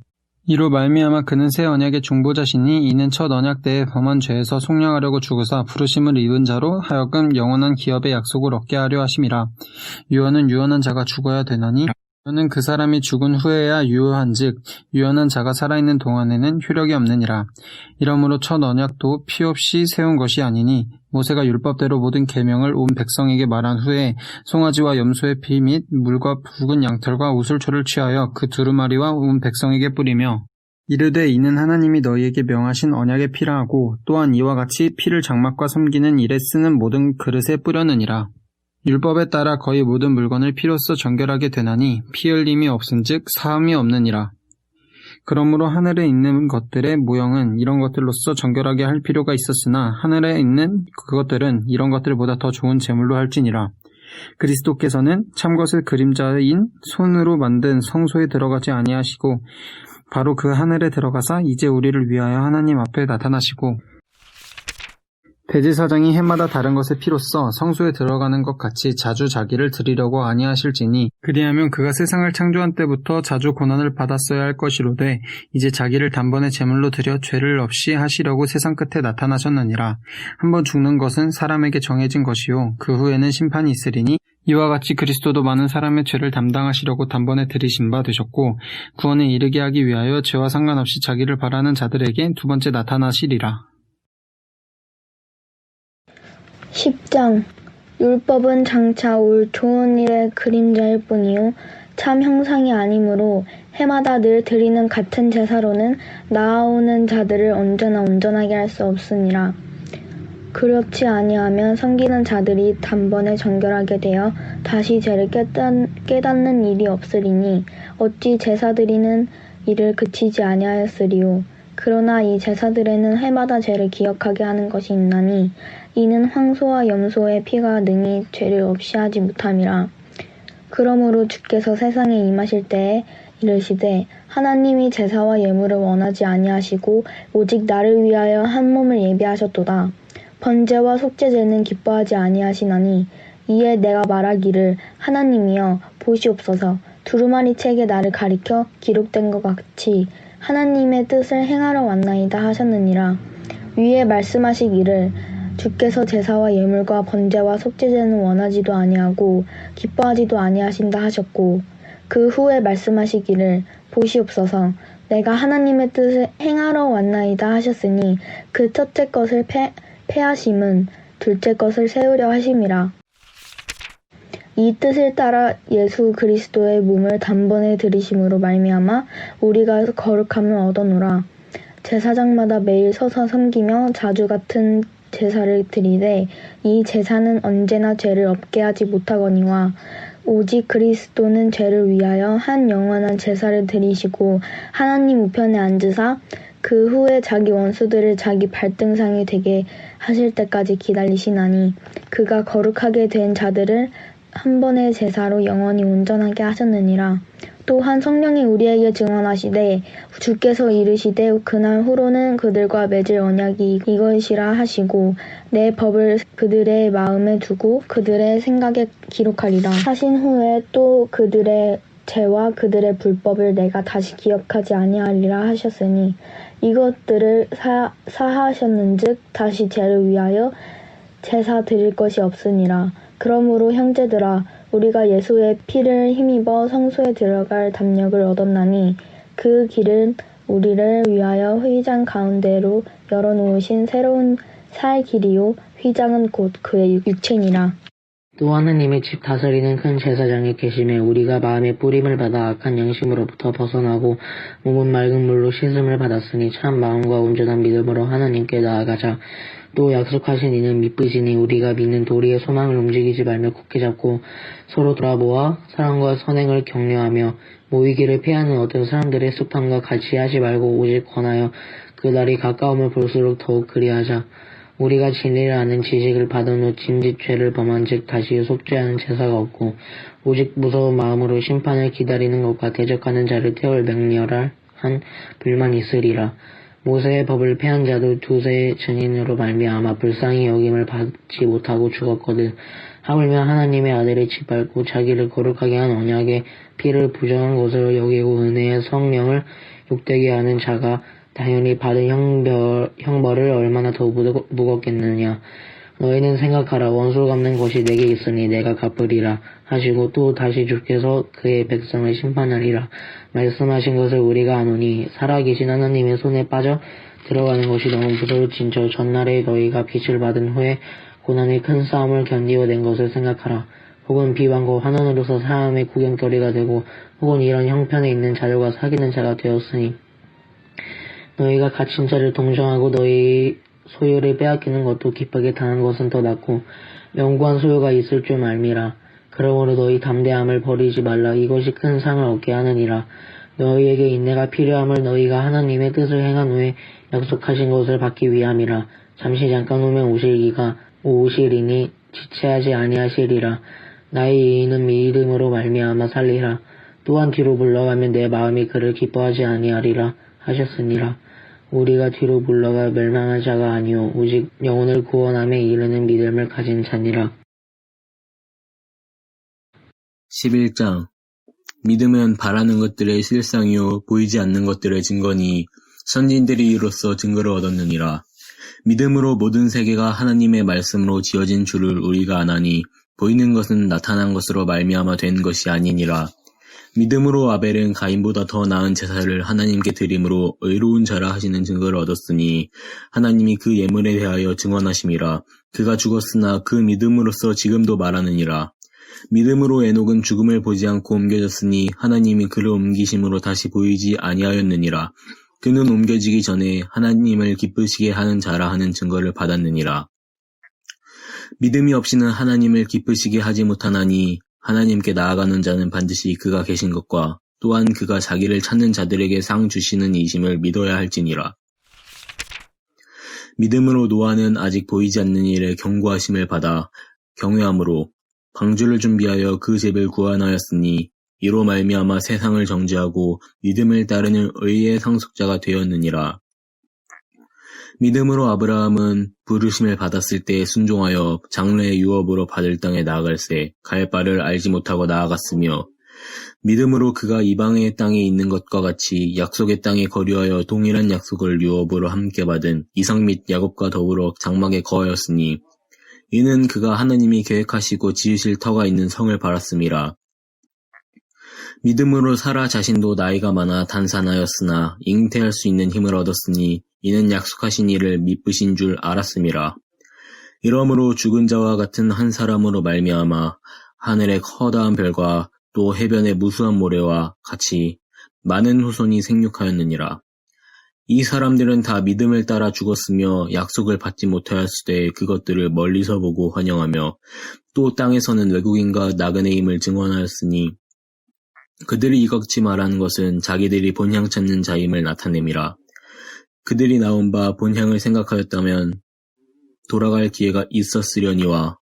이로 말미암아 그는 새 언약의 중보자시니 이는 첫 언약 때에 범한 죄에서 속량하려고 죽으사 부르심을 입은 자로 하여금 영원한 기업의 약속을 얻게 하려 하심이라. 유언은 유언한 자가 죽어야 되나니 너는 그 사람이 죽은 후에야 유효한즉 유언한 자가 살아있는 동안에는 효력이 없느니라. 이러므로 첫 언약도 피 없이 세운 것이 아니니 모세가 율법대로 모든 계명을 온 백성에게 말한 후에 송아지와 염소의 피 및 물과 붉은 양털과 우슬초를 취하여 그 두루마리와 온 백성에게 뿌리며 이르되 이는 하나님이 너희에게 명하신 언약의 피라 하고 또한 이와 같이 피를 장막과 섬기는 일에 쓰는 모든 그릇에 뿌렸느니라. 율법에 따라 거의 모든 물건을 피로써 정결하게 되나니 피 흘림이 없은즉 사함이 없느니라. 그러므로 하늘에 있는 것들의 모형은 이런 것들로서 정결하게 할 필요가 있었으나 하늘에 있는 그것들은 이런 것들보다 더 좋은 제물로 할지니라. 그리스도께서는 참것의 그림자인 손으로 만든 성소에 들어가지 아니하시고 바로 그 하늘에 들어가사 이제 우리를 위하여 하나님 앞에 나타나시고 대제사장이 해마다 다른 것의 피로써 성소에 들어가는 것 같이 자주 자기를 드리려고 아니하실지니 그리하면 그가 세상을 창조한 때부터 자주 고난을 받았어야 할 것이로되 이제 자기를 단번에 제물로 드려 죄를 없이 하시려고 세상 끝에 나타나셨느니라. 한번 죽는 것은 사람에게 정해진 것이요 그 후에는 심판이 있으리니 이와 같이 그리스도도 많은 사람의 죄를 담당하시려고 단번에 들이신 바 되셨고 구원에 이르게 하기 위하여 죄와 상관없이 자기를 바라는 자들에게 두 번째 나타나시리라. 10장 율법은 장차 올 좋은 일의 그림자일 뿐이요 참 형상이 아니므로 해마다 늘 드리는 같은 제사로는 나아오는 자들을 언제나 온전하게 할 수 없으니라. 그렇지 아니하면 섬기는 자들이 단번에 정결하게 되어 다시 죄를 깨닫는 일이 없으리니 어찌 제사 드리는 일을 그치지 아니하였으리요. 그러나 이 제사들에는 해마다 죄를 기억하게 하는 것이 있나니 이는 황소와 염소의 피가 능히 죄를 없이 하지 못함이라. 그러므로 주께서 세상에 임하실 때에 이르시되 하나님이 제사와 예물을 원하지 아니하시고 오직 나를 위하여 한 몸을 예비하셨도다. 번제와 속죄제는 기뻐하지 아니하시나니 이에 내가 말하기를 하나님이여 보시옵소서 두루마리 책에 나를 가리켜 기록된 것 같이 하나님의 뜻을 행하러 왔나이다 하셨느니라. 위에 말씀하시기를 주께서 제사와 예물과 번제와 속죄제는 원하지도 아니하고 기뻐하지도 아니하신다 하셨고 그 후에 말씀하시기를 보시옵소서 내가 하나님의 뜻을 행하러 왔나이다 하셨으니 그 첫째 것을 패하심은 둘째 것을 세우려 하심이라. 이 뜻을 따라 예수 그리스도의 몸을 단번에 들이심으로 말미암아 우리가 거룩함을 얻어노라. 제사장마다 매일 서서 섬기며 자주 같은 제사를 드리되 이 제사는 언제나 죄를 없게 하지 못하거니와 오직 그리스도는 죄를 위하여 한 영원한 제사를 드리시고 하나님 우편에 앉으사 그 후에 자기 원수들을 자기 발등상이 되게 하실 때까지 기다리시나니 그가 거룩하게 된 자들을 한 번의 제사로 영원히 온전하게 하셨느니라. 또한 성령이 우리에게 증언하시되 주께서 이르시되 그날 후로는 그들과 맺을 언약이 이것이라 하시고 내 법을 그들의 마음에 두고 그들의 생각에 기록하리라 하신 후에 또 그들의 죄와 그들의 불법을 내가 다시 기억하지 아니하리라 하셨으니 이것들을 사하셨는즉 다시 죄를 위하여 제사 드릴 것이 없으니라. 그러므로 형제들아 우리가 예수의 피를 힘입어 성소에 들어갈 담력을 얻었나니 그 길은 우리를 위하여 휘장 가운데로 열어놓으신 새로운 살 길이요 휘장은 곧 그의 육체니라. 또 하나님의 집 다스리는 큰 제사장이 계심에 우리가 마음의 뿌림을 받아 악한 양심으로부터 벗어나고 몸은 맑은 물로 씻음을 받았으니 참 마음과 온전한 믿음으로 하나님께 나아가자. 또 약속하신 이는 믿으시니 우리가 믿는 도리의 소망을 움직이지 말며 굳게 잡고 서로 돌아보아 사랑과 선행을 격려하며 모이기를 피하는 어떤 사람들의 습관과 같이 하지 말고 오직 권하여 그 날이 가까움을 볼수록 더욱 그리하자. 우리가 진리를 아는 지식을 받은 후 짐짓 죄를 범한 즉 다시 속죄하는 제사가 없고 오직 무서운 마음으로 심판을 기다리는 것과 대적하는 자를 태울 맹렬한 불만이 있으리라. 모세의 법을 폐한 자도 두세 증인으로 말미암아 불쌍히 여김을 받지 못하고 죽었거든. 하물며 하나님의 아들을 짓밟고 자기를 거룩하게 한 언약의 피를 부정한 것으로 여기고 은혜의 성령을 욕되게 하는 자가 당연히 받은 형벌을 얼마나 더 무겁겠느냐. 너희는 생각하라. 원수 갚는 것이 내게 있으니 내가 갚으리라 하시고 또 다시 주께서 그의 백성을 심판하리라 말씀하신 것을 우리가 아노니 살아계신 하나님의 손에 빠져 들어가는 것이 너무 부러워진저 전날에 너희가 빛을 받은 후에 고난의 큰 싸움을 견디어낸 것을 생각하라. 혹은 비방과 환원으로서 사람의 구경거리가 되고 혹은 이런 형편에 있는 자들과 사귀는 자가 되었으니 너희가 갇힌 자를 동정하고 너희 소유를 빼앗기는 것도 기쁘게 당한 것은 더 낫고 영구한 소유가 있을 줄 알미라. 그러므로 너희 담대함을 버리지 말라. 이것이 큰 상을 얻게 하느니라. 너희에게 인내가 필요함을 너희가 하나님의 뜻을 행한 후에 약속하신 것을 받기 위함이라. 잠시 잠깐 후면 오시리니 지체하지 아니하시리라. 나의 의인은 믿음으로 말미암아 살리라. 또한 뒤로 물러가면 내 마음이 그를 기뻐하지 아니하리라 하셨으니라. 우리가 뒤로 물러가 멸망한 자가 아니오 오직 영혼을 구원함에 이르는 믿음을 가진 자니라. 11장 믿음은 바라는 것들의 실상이요 보이지 않는 것들의 증거니 선진들이 이로써 증거를 얻었느니라. 믿음으로 모든 세계가 하나님의 말씀으로 지어진 줄을 우리가 아나니 보이는 것은 나타난 것으로 말미암아 된 것이 아니니라. 믿음으로 아벨은 가인보다 더 나은 제사를 하나님께 드림으로 의로운 자라 하시는 증거를 얻었으니 하나님이 그 예물에 대하여 증언하심이라. 그가 죽었으나 그 믿음으로써 지금도 말하느니라. 믿음으로 에녹은 죽음을 보지 않고 옮겨졌으니 하나님이 그를 옮기심으로 다시 보이지 아니하였느니라. 그는 옮겨지기 전에 하나님을 기쁘시게 하는 자라 하는 증거를 받았느니라. 믿음이 없이는 하나님을 기쁘시게 하지 못하나니 하나님께 나아가는 자는 반드시 그가 계신 것과 또한 그가 자기를 찾는 자들에게 상 주시는 이심을 믿어야 할지니라. 믿음으로 노아는 아직 보이지 않는 일에 경고하심을 받아 경외함으로 방주를 준비하여 그 집을 구원하였으니 이로 말미암아 세상을 정죄하고 믿음을 따르는 의의 상속자가 되었느니라. 믿음으로 아브라함은 부르심을 받았을 때 순종하여 장래의 유업으로 받을 땅에 나아갈새 갈 바를 알지 못하고 나아갔으며 믿음으로 그가 이방의 땅에 있는 것과 같이 약속의 땅에 거류하여 동일한 약속을 유업으로 함께 받은 이삭 및 야곱과 더불어 장막에 거하였으니 이는 그가 하나님이 계획하시고 지으실 터가 있는 성을 바랐음이라. 믿음으로 사라 자신도 나이가 많아 단산하였으나 잉태할 수 있는 힘을 얻었으니 이는 약속하신 이를 미쁘신 줄 알았음이라. 이러므로 죽은 자와 같은 한 사람으로 말미암아 하늘의 커다란 별과 또 해변의 무수한 모래와 같이 많은 후손이 생육하였느니라. 이 사람들은 다 믿음을 따라 죽었으며 약속을 받지 못하였으되 그것들을 멀리서 보고 환영하며 또 땅에서는 외국인과 나그네임을 증언하였으니 그들이 이것지 말하는 것은 자기들이 본향 찾는 자임을 나타냄이라. 그들이 나온 바 본향을 생각하였다면 돌아갈 기회가 있었으려니와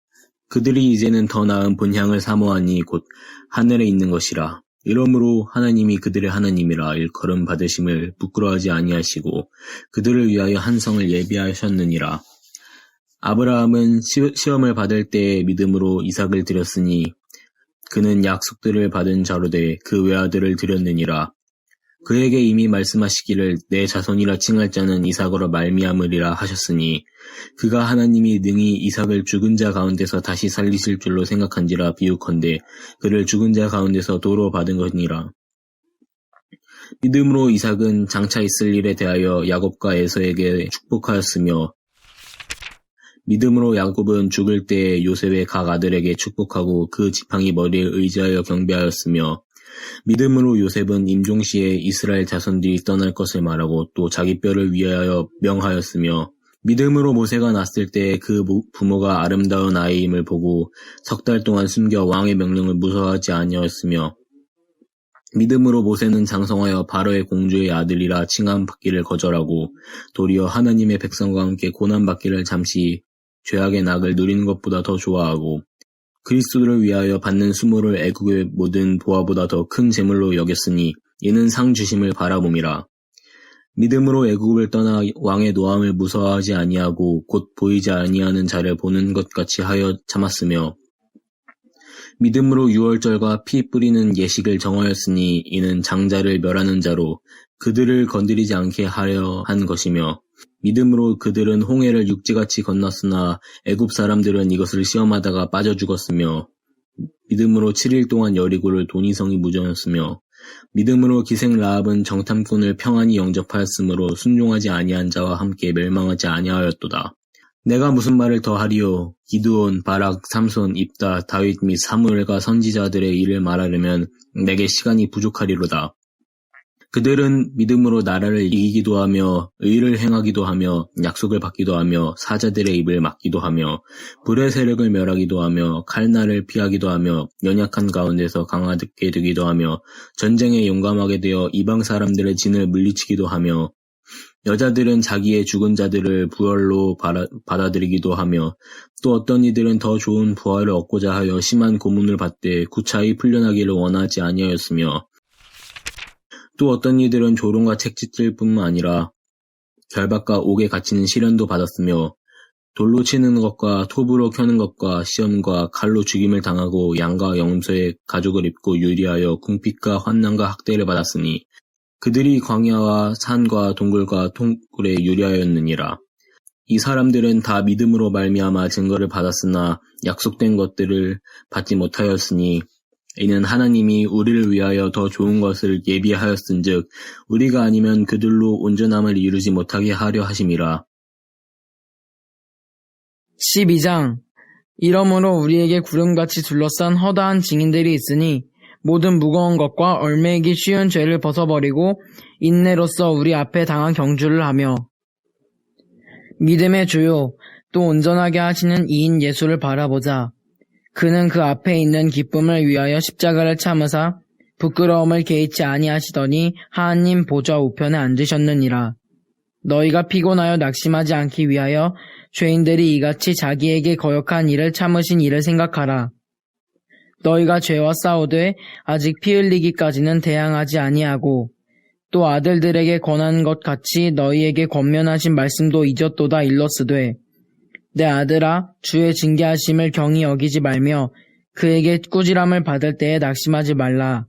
그들이 이제는 더 나은 본향을 사모하니 곧 하늘에 있는 것이라. 이러므로 하나님이 그들의 하나님이라 일컬음 받으심을 부끄러워하지 아니하시고 그들을 위하여 한 성을 예비하셨느니라. 아브라함은 시험을 받을 때에 믿음으로 이삭을 드렸으니 그는 약속들을 받은 자로 돼 그 외아들을 드렸느니라. 그에게 이미 말씀하시기를 내 자손이라 칭할 자는 이삭으로 말미암으리라 하셨으니 그가 하나님이 능히 이삭을 죽은 자 가운데서 다시 살리실 줄로 생각한지라 비유컨대 그를 죽은 자 가운데서 도로 받은 것이니라. 믿음으로 이삭은 장차 있을 일에 대하여 야곱과 에서에게 축복하였으며 믿음으로 야곱은 죽을 때에 요셉의 각 아들에게 축복하고 그 지팡이 머리에 의지하여 경배하였으며 믿음으로 요셉은 임종시에 이스라엘 자손들이 떠날 것을 말하고 또 자기 뼈를 위하여 명하였으며 믿음으로 모세가 났을 때 그 부모가 아름다운 아이임을 보고 석 달 동안 숨겨 왕의 명령을 무서워하지 아니하였으며 믿음으로 모세는 장성하여 바로의 공주의 아들이라 칭함받기를 거절하고 도리어 하나님의 백성과 함께 고난받기를 잠시 죄악의 낙을 누리는 것보다 더 좋아하고 그리스도를 위하여 받는 수모를 애국의 모든 보화보다 더 큰 재물로 여겼으니 이는 상 주심을 바라봄이라. 믿음으로 애국을 떠나 왕의 노함을 무서워하지 아니하고 곧 보이지 아니하는 자를 보는 것 같이 하여 참았으며 믿음으로 유월절과 피 뿌리는 예식을 정하였으니 이는 장자를 멸하는 자로 그들을 건드리지 않게 하려 한 것이며 믿음으로 그들은 홍해를 육지같이 건넜으나 애굽 사람들은 이것을 시험하다가 빠져 죽었으며 믿음으로 7일 동안 여리고를 도니성이 무정했으며 믿음으로 기생 라합은 정탐꾼을 평안히 영접하였으므로 순종하지 아니한 자와 함께 멸망하지 아니하였도다. 내가 무슨 말을 더 하리요? 기드온, 바락, 삼손, 입다, 다윗 및 사무엘과 선지자들의 일을 말하려면 내게 시간이 부족하리로다. 그들은 믿음으로 나라를 이기기도 하며 의를 행하기도 하며 약속을 받기도 하며 사자들의 입을 막기도 하며 불의 세력을 멸하기도 하며 칼날을 피하기도 하며 연약한 가운데서 강하게 되기도 하며 전쟁에 용감하게 되어 이방 사람들의 진을 물리치기도 하며 여자들은 자기의 죽은 자들을 부활로 받아들이기도 하며 또 어떤 이들은 더 좋은 부활을 얻고자 하여 심한 고문을 받되 구차히 풀려나기를 원하지 아니하였으며 또 어떤 이들은 조롱과 채찍질 뿐만 아니라 결박과 옥에 갇히는 시련도 받았으며 돌로 치는 것과 톱으로 켜는 것과 시험과 칼로 죽임을 당하고 양과 염소의 가죽을 입고 유리하여 궁핍과 환난과 학대를 받았으니 그들이 광야와 산과 동굴과 통굴에 유리하였느니라. 이 사람들은 다 믿음으로 말미암아 증거를 받았으나 약속된 것들을 받지 못하였으니 이는 하나님이 우리를 위하여 더 좋은 것을 예비하였은즉 우리가 아니면 그들로 온전함을 이루지 못하게 하려 하심이라. 12장. 이러므로 우리에게 구름같이 둘러싼 허다한 증인들이 있으니 모든 무거운 것과 얽매이기 쉬운 죄를 벗어버리고 인내로써 우리 앞에 당한 경주를 하며 믿음의 주요 또 온전하게 하시는 이인 예수를 바라보자. 그는 그 앞에 있는 기쁨을 위하여 십자가를 참으사 부끄러움을 개의치 아니하시더니 하나님 보좌 우편에 앉으셨느니라. 너희가 피곤하여 낙심하지 않기 위하여 죄인들이 이같이 자기에게 거역한 일을 참으신 일을 생각하라. 너희가 죄와 싸우되 아직 피 흘리기까지는 대항하지 아니하고 또 아들들에게 권한 것 같이 너희에게 권면하신 말씀도 잊었도다 일러스되 내 아들아 주의 징계하심을 경히 여기지 말며 그에게 꾸지람을 받을 때에 낙심하지 말라.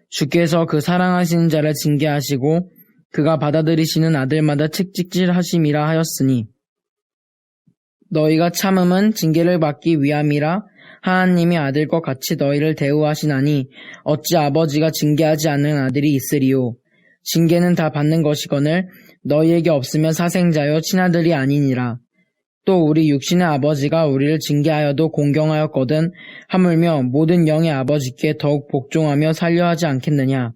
주께서 그 사랑하시는 자를 징계하시고 그가 받아들이시는 아들마다 책찍질하심이라 하였으니 너희가 참음은 징계를 받기 위함이라. 하나님이 아들과 같이 너희를 대우하시나니 어찌 아버지가 징계하지 않는 아들이 있으리요. 징계는 다 받는 것이거늘 너희에게 없으면 사생자요 친아들이 아니니라. 또 우리 육신의 아버지가 우리를 징계하여도 공경하였거든 하물며 모든 영의 아버지께 더욱 복종하며 살려하지 않겠느냐.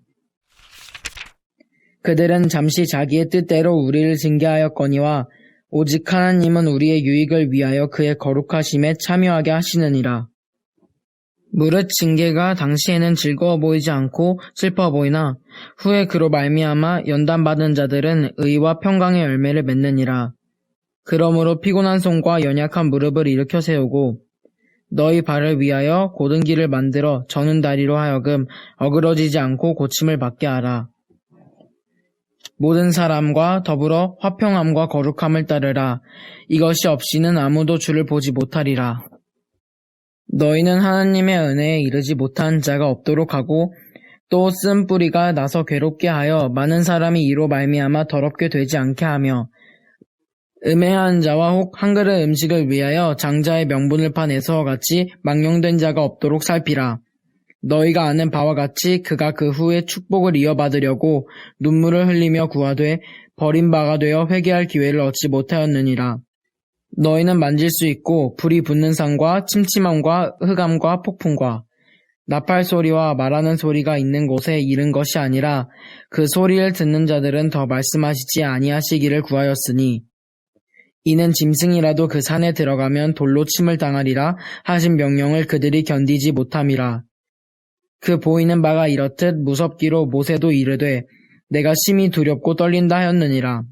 그들은 잠시 자기의 뜻대로 우리를 징계하였거니와 오직 하나님은 우리의 유익을 위하여 그의 거룩하심에 참여하게 하시느니라. 무릇 징계가 당시에는 즐거워 보이지 않고 슬퍼 보이나 후에 그로 말미암아 연단받은 자들은 의와 평강의 열매를 맺느니라. 그러므로 피곤한 손과 연약한 무릎을 일으켜 세우고 너희 발을 위하여 곧은 길을 만들어 저는 다리로 하여금 어그러지지 않고 고침을 받게 하라. 모든 사람과 더불어 화평함과 거룩함을 따르라. 이것이 없이는 아무도 주를 보지 못하리라. 너희는 하나님의 은혜에 이르지 못한 자가 없도록 하고 또 쓴 뿌리가 나서 괴롭게 하여 많은 사람이 이로 말미암아 더럽게 되지 않게 하며 음해한 자와 혹 한 그릇 음식을 위하여 장자의 명분을 판 에서와 같이 망령된 자가 없도록 살피라. 너희가 아는 바와 같이 그가 그 후에 축복을 이어받으려고 눈물을 흘리며 구하되 버림바가 되어 회개할 기회를 얻지 못하였느니라. 너희는 만질 수 있고 불이 붙는 산과 침침함과 흑암과 폭풍과 나팔 소리와 말하는 소리가 있는 곳에 이른 것이 아니라 그 소리를 듣는 자들은 더 말씀하시지 아니하시기를 구하였으니 이는 짐승이라도 그 산에 들어가면 돌로 침을 당하리라 하신 명령을 그들이 견디지 못함이라. 그 보이는 바가 이렇듯 무섭기로 모세도 이르되 내가 심히 두렵고 떨린다 하였느니라.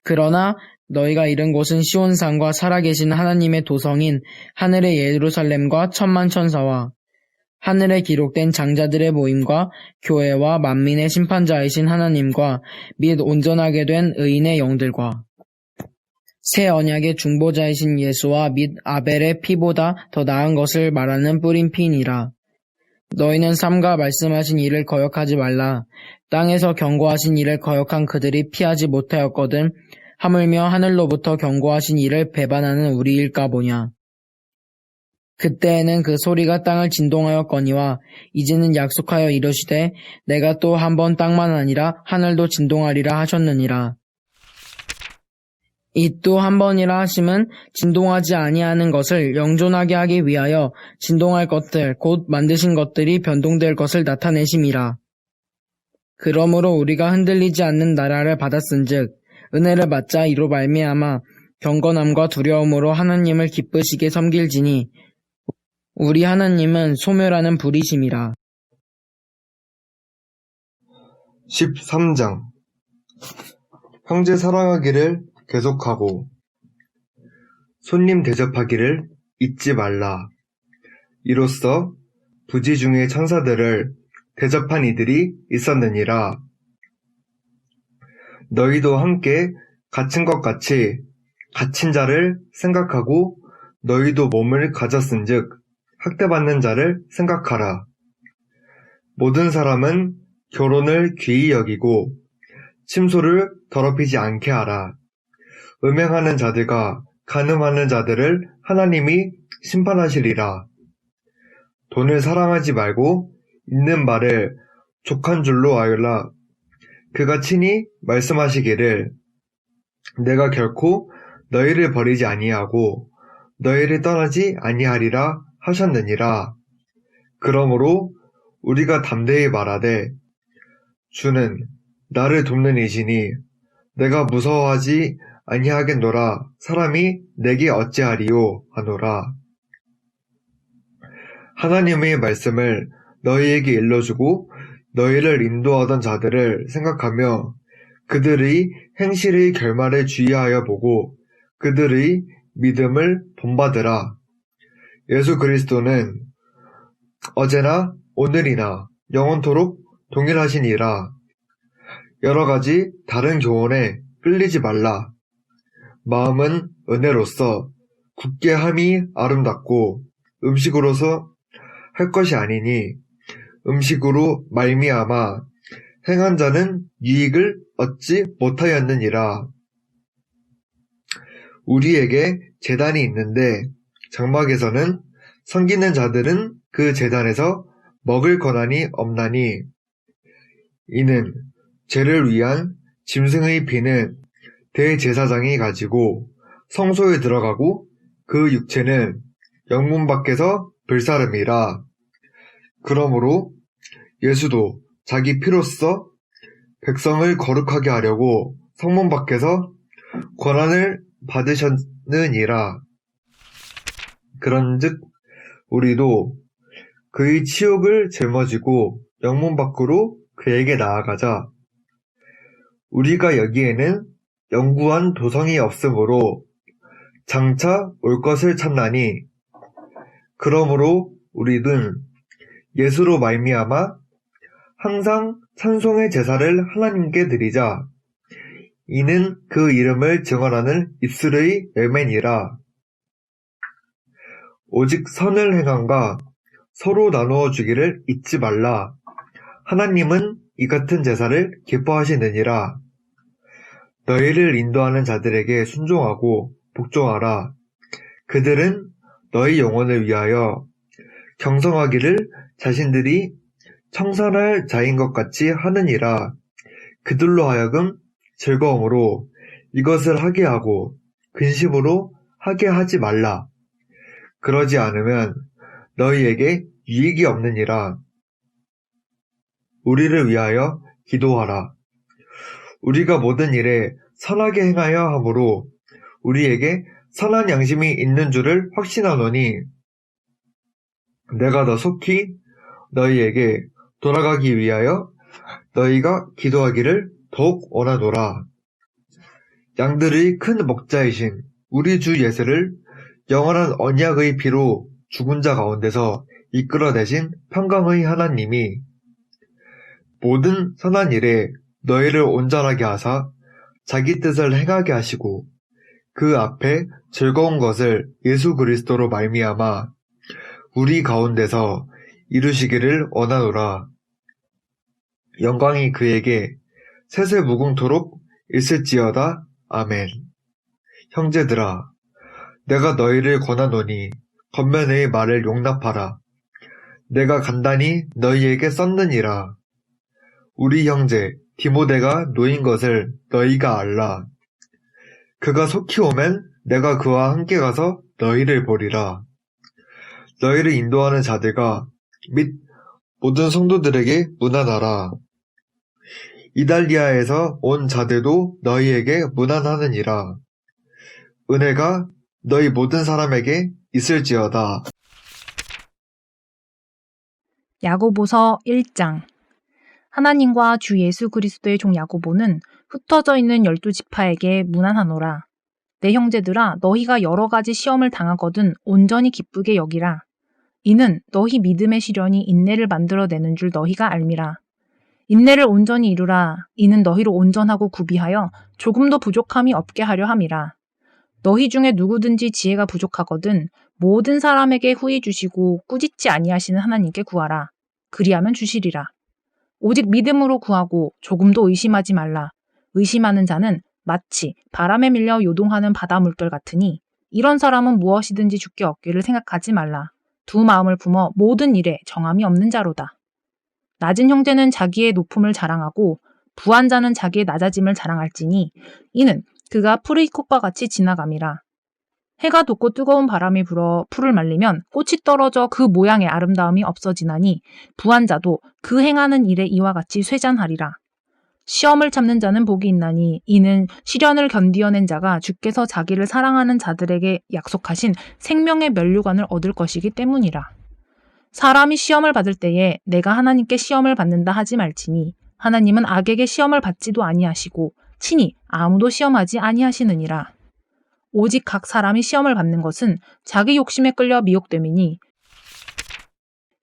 그러나 너희가 이른 곳은 시온산과 살아계신 하나님의 도성인 하늘의 예루살렘과 천만 천사와 하늘에 기록된 장자들의 모임과 교회와 만민의 심판자이신 하나님과 및 온전하게 된 의인의 영들과 새 언약의 중보자이신 예수와 및 아벨의 피보다 더 나은 것을 말하는 뿌린 피니라. 너희는 삼가 말씀하신 일을 거역하지 말라. 땅에서 경고하신 일을 거역한 그들이 피하지 못하였거든 하물며 하늘로부터 경고하신 이를 배반하는 우리일까 보냐. 그때에는 그 소리가 땅을 진동하였거니와 이제는 약속하여 이르시되 내가 또 한 번 땅만 아니라 하늘도 진동하리라 하셨느니라. 이 또 한 번이라 하심은 진동하지 아니하는 것을 영존하게 하기 위하여 진동할 것들 곧 만드신 것들이 변동될 것을 나타내심이라. 그러므로 우리가 흔들리지 않는 나라를 받았은즉 은혜를 받자 이로 말미암아 경건함과 두려움으로 하나님을 기쁘시게 섬길지니 우리 하나님은 소멸하는 불이심이라. 13장 형제 사랑하기를 계속하고 손님 대접하기를 잊지 말라. 이로써 부지 중의 천사들을 대접한 이들이 있었느니라. 너희도 함께 갇힌 것 같이 갇힌 자를 생각하고 너희도 몸을 가졌은즉 학대받는 자를 생각하라. 모든 사람은 결혼을 귀히 여기고 침소를 더럽히지 않게 하라. 음행하는 자들과 간음하는 자들을 하나님이 심판하시리라. 돈을 사랑하지 말고 있는 말을 족한 줄로 알라. 그가 친히 말씀하시기를 내가 결코 너희를 버리지 아니하고 너희를 떠나지 아니하리라 하셨느니라. 그러므로 우리가 담대히 말하되 주는 나를 돕는 이시니 내가 무서워하지 아니하겠노라. 사람이 내게 어찌하리요 하노라. 하나님의 말씀을 너희에게 일러주고 너희를 인도하던 자들을 생각하며 그들의 행실의 결말을 주의하여 보고 그들의 믿음을 본받으라. 예수 그리스도는 어제나 오늘이나 영원토록 동일하시니라. 여러 가지 다른 교훈에 끌리지 말라. 마음은 은혜로서 굳게 함이 아름답고 음식으로서 할 것이 아니니 음식으로 말미암아 행한 자는 유익을 얻지 못하였느니라. 우리에게 제단이 있는데 장막에서는 섬기는 자들은 그 제단에서 먹을 권한이 없나니 이는 죄를 위한 짐승의 피는 대제사장이 가지고 성소에 들어가고 그 육체는 영문 밖에서 불사름이라. 그러므로 예수도 자기 피로써 백성을 거룩하게 하려고 성문 밖에서 권한을 받으셨느니라. 그런즉 우리도 그의 치욕을 짊어지고 영문 밖으로 그에게 나아가자. 우리가 여기에는 영구한 도성이 없으므로 장차 올 것을 찾나니 그러므로 우리는 예수로 말미암아 항상 찬송의 제사를 하나님께 드리자. 이는 그 이름을 증언하는 입술의 열매니라. 오직 선을 행함과 서로 나누어 주기를 잊지 말라. 하나님은 이 같은 제사를 기뻐하시느니라. 너희를 인도하는 자들에게 순종하고 복종하라. 그들은 너희 영혼을 위하여 경성하기를 자신들이 청산할 자인 것 같이 하느니라. 그들로 하여금 즐거움으로 이것을 하게 하고 근심으로 하게 하지 말라. 그러지 않으면 너희에게 유익이 없느니라. 우리를 위하여 기도하라. 우리가 모든 일에 선하게 행하여 함으로 우리에게 선한 양심이 있는 줄을 확신하노니 내가 더 속히 너희에게 돌아가기 위하여 너희가 기도하기를 더욱 원하노라. 양들의 큰 목자이신 우리 주 예수를 영원한 언약의 피로 죽은 자 가운데서 이끌어내신 평강의 하나님이 모든 선한 일에 너희를 온전하게 하사 자기 뜻을 행하게 하시고 그 앞에 즐거운 것을 예수 그리스도로 말미암아 우리 가운데서 이루시기를 원하노라. 영광이 그에게 세세 무궁토록 있을지어다. 아멘. 형제들아, 내가 너희를 권하노니 겉면의 말을 용납하라. 내가 간단히 너희에게 썼느니라. 우리 형제 디모데가 노인 것을 너희가 알라. 그가 속히 오면 내가 그와 함께 가서 너희를 보리라. 너희를 인도하는 자들과 및 모든 성도들에게 문안하라. 이달리아에서 온 자들도 너희에게 문안하느니라. 은혜가 너희 모든 사람에게 있을지어다. 야고보서 1장. 하나님과 주 예수 그리스도의 종 야고보는 흩어져 있는 12지파에게 문안하노라. 내 형제들아, 너희가 여러 가지 시험을 당하거든 온전히 기쁘게 여기라. 이는 너희 믿음의 시련이 인내를 만들어내는 줄 너희가 알미라. 인내를 온전히 이루라. 이는 너희를 온전하고 구비하여 조금도 부족함이 없게 하려 함이라. 너희 중에 누구든지 지혜가 부족하거든 모든 사람에게 후히 주시고 꾸짖지 아니하시는 하나님께 구하라. 그리하면 주시리라. 오직 믿음으로 구하고 조금도 의심하지 말라. 의심하는 자는 마치 바람에 밀려 요동하는 바다 물결 같으니 이런 사람은 무엇이든지 주께 얻기를 생각하지 말라. 두 마음을 품어 모든 일에 정함이 없는 자로다. 낮은 형제는 자기의 높음을 자랑하고 부한 자는 자기의 낮아짐을 자랑할지니 이는 그가 풀의 꽃과 같이 지나감이라. 해가 돋고 뜨거운 바람이 불어 풀을 말리면 꽃이 떨어져 그 모양의 아름다움이 없어지나니 부한 자도 그 행하는 일에 이와 같이 쇠잔하리라. 시험을 참는 자는 복이 있나니 이는 시련을 견디어낸 자가 주께서 자기를 사랑하는 자들에게 약속하신 생명의 면류관을 얻을 것이기 때문이라. 사람이 시험을 받을 때에 내가 하나님께 시험을 받는다 하지 말지니 하나님은 악에게 시험을 받지도 아니하시고 친히 아무도 시험하지 아니하시느니라. 오직 각 사람이 시험을 받는 것은 자기 욕심에 끌려 미혹됨이니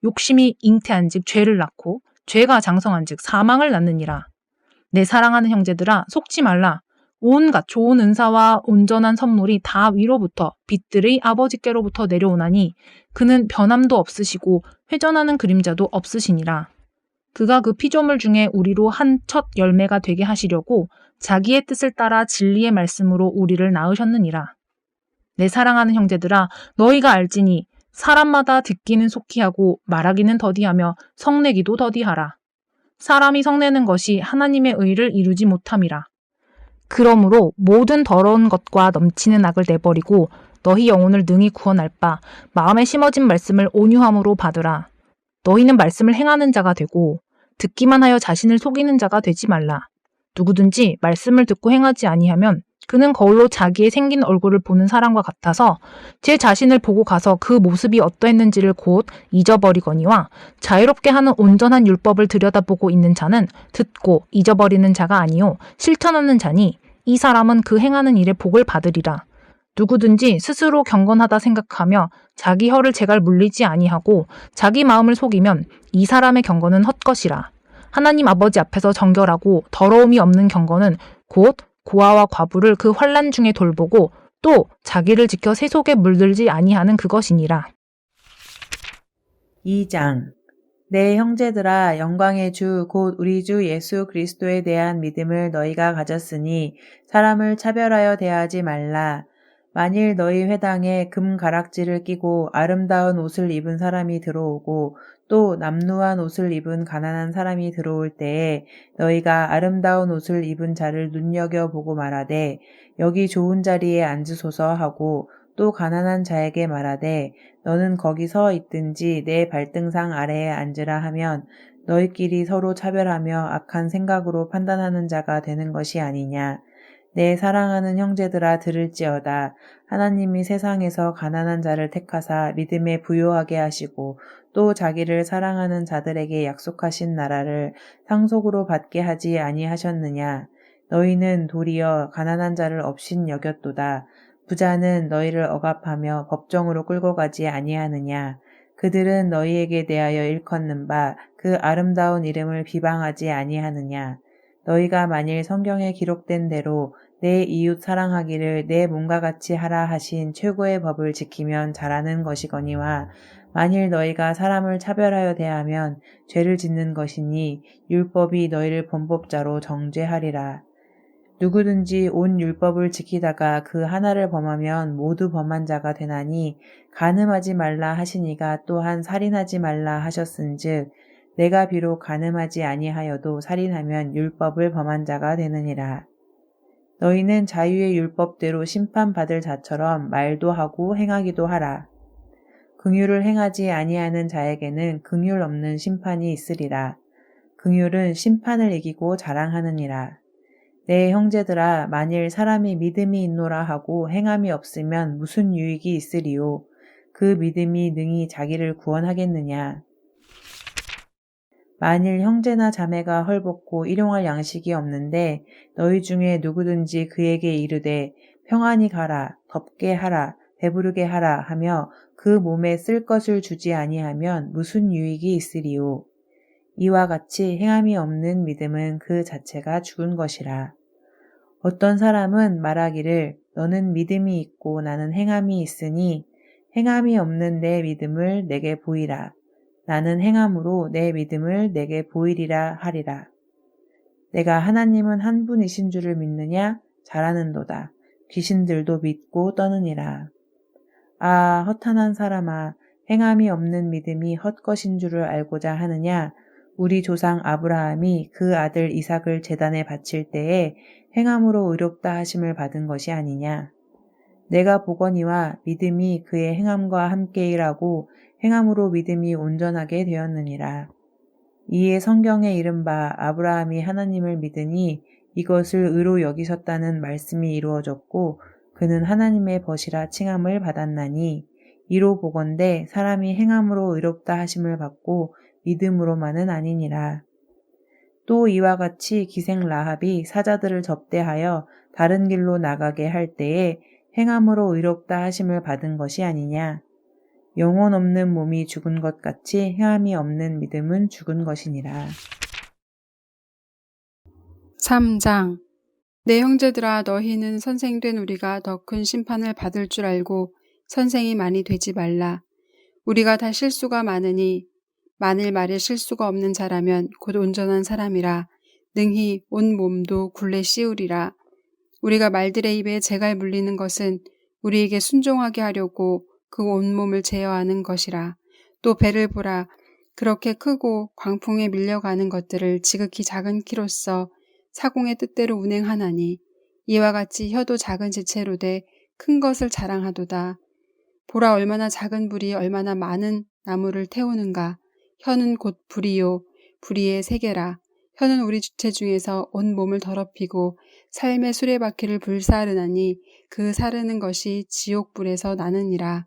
욕심이 잉태한즉 죄를 낳고 죄가 장성한즉 사망을 낳느니라. 내 사랑하는 형제들아, 속지 말라. 온갖 좋은 은사와 온전한 선물이 다 위로부터 빛들의 아버지께로부터 내려오나니 그는 변함도 없으시고 회전하는 그림자도 없으시니라. 그가 그 피조물 중에 우리로 한 첫 열매가 되게 하시려고 자기의 뜻을 따라 진리의 말씀으로 우리를 낳으셨느니라. 내 사랑하는 형제들아, 너희가 알지니 사람마다 듣기는 속히 하고 말하기는 더디하며 성내기도 더디하라. 사람이 성내는 것이 하나님의 의를 이루지 못함이라. 그러므로 모든 더러운 것과 넘치는 악을 내버리고 너희 영혼을 능히 구원할 바 마음에 심어진 말씀을 온유함으로 받으라. 너희는 말씀을 행하는 자가 되고 듣기만 하여 자신을 속이는 자가 되지 말라. 누구든지 말씀을 듣고 행하지 아니하면 그는 거울로 자기의 생긴 얼굴을 보는 사람과 같아서 제 자신을 보고 가서 그 모습이 어떠했는지를 곧 잊어버리거니와 자유롭게 하는 온전한 율법을 들여다보고 있는 자는 듣고 잊어버리는 자가 아니요 실천하는 자니 이 사람은 그 행하는 일에 복을 받으리라. 누구든지 스스로 경건하다 생각하며 자기 혀를 제갈 물리지 아니하고 자기 마음을 속이면 이 사람의 경건은 헛것이라. 하나님 아버지 앞에서 정결하고 더러움이 없는 경건은 곧 고아와 과부를 그 환난 중에 돌보고 또 자기를 지켜 세속에 물들지 아니하는 그것이니라. 2장. 내 형제들아, 영광의 주 곧 우리 주 예수 그리스도에 대한 믿음을 너희가 가졌으니 사람을 차별하여 대하지 말라. 만일 너희 회당에 금 가락지를 끼고 아름다운 옷을 입은 사람이 들어오고 또 남루한 옷을 입은 가난한 사람이 들어올 때에 너희가 아름다운 옷을 입은 자를 눈여겨보고 말하되 여기 좋은 자리에 앉으소서 하고 또 가난한 자에게 말하되 너는 거기 서 있든지 내 발등상 아래에 앉으라 하면 너희끼리 서로 차별하며 악한 생각으로 판단하는 자가 되는 것이 아니냐. 내 사랑하는 형제들아, 들을지어다. 하나님이 세상에서 가난한 자를 택하사 믿음에 부요하게 하시고 또 자기를 사랑하는 자들에게 약속하신 나라를 상속으로 받게 하지 아니하셨느냐. 너희는 도리어 가난한 자를 업신 여겼도다. 부자는 너희를 억압하며 법정으로 끌고 가지 아니하느냐. 그들은 너희에게 대하여 일컫는 바 그 아름다운 이름을 비방하지 아니하느냐. 너희가 만일 성경에 기록된 대로 내 이웃 사랑하기를 내 몸과 같이 하라 하신 최고의 법을 지키면 잘하는 것이거니와 만일 너희가 사람을 차별하여 대하면 죄를 짓는 것이니 율법이 너희를 범법자로 정죄하리라. 누구든지 온 율법을 지키다가 그 하나를 범하면 모두 범한 자가 되나니 간음하지 말라 하시니가 또한 살인하지 말라 하셨은즉 내가 비록 간음하지 아니하여도 살인하면 율법을 범한 자가 되느니라. 너희는 자유의 율법대로 심판받을 자처럼 말도 하고 행하기도 하라. 긍휼을 행하지 아니하는 자에게는 긍휼 없는 심판이 있으리라. 긍휼은 심판을 이기고 자랑하느니라. 내 형제들아, 만일 사람이 믿음이 있노라 하고 행함이 없으면 무슨 유익이 있으리요? 그 믿음이 능히 자기를 구원하겠느냐? 만일 형제나 자매가 헐벗고 일용할 양식이 없는데 너희 중에 누구든지 그에게 이르되 평안히 가라, 덥게 하라, 배부르게 하라 하며 그 몸에 쓸 것을 주지 아니하면 무슨 유익이 있으리요? 이와 같이 행함이 없는 믿음은 그 자체가 죽은 것이라. 어떤 사람은 말하기를 너는 믿음이 있고 나는 행함이 있으니 행함이 없는 내 믿음을 내게 보이라. 나는 행함으로 내 믿음을 내게 보이리라 하리라. 내가 하나님은 한 분이신 줄을 믿느냐? 잘하는도다. 귀신들도 믿고 떠느니라. 아, 허탄한 사람아, 행함이 없는 믿음이 헛것인 줄을 알고자 하느냐? 우리 조상 아브라함이 그 아들 이삭을 제단에 바칠 때에 행함으로 의롭다 하심을 받은 것이 아니냐? 내가 보거니와 믿음이 그의 행함과 함께 일하고 행함으로 믿음이 온전하게 되었느니라. 이에 성경에 이른 바 아브라함이 하나님을 믿으니 이것을 의로 여기셨다는 말씀이 이루어졌고 그는 하나님의 벗이라 칭함을 받았나니 이로 보건대 사람이 행함으로 의롭다 하심을 받고 믿음으로만은 아니니라. 또 이와 같이 기생 라합이 사자들을 접대하여 다른 길로 나가게 할 때에 행함으로 의롭다 하심을 받은 것이 아니냐. 영혼 없는 몸이 죽은 것 같이 행함이 없는 믿음은 죽은 것이니라. 3장 내 형제들아 너희는 선생된 우리가 더 큰 심판을 받을 줄 알고 선생이 많이 되지 말라. 우리가 다 실수가 많으니 만일 말에 실수가 없는 자라면 곧 온전한 사람이라 능히 온 몸도 굴레 씌우리라. 우리가 말들의 입에 재갈 물리는 것은 우리에게 순종하게 하려고 그 온몸을 제어하는 것이라. 또 배를 보라. 그렇게 크고 광풍에 밀려가는 것들을 지극히 작은 키로써 사공의 뜻대로 운행하나니 이와 같이 혀도 작은 지체로 돼 큰 것을 자랑하도다. 보라 얼마나 작은 불이 얼마나 많은 나무를 태우는가. 혀는 곧 불이요 불의의 세계라. 혀는 우리 주체 중에서 온 몸을 더럽히고 삶의 수레바퀴를 불사르나니 그 사르는 것이 지옥불에서 나느니라.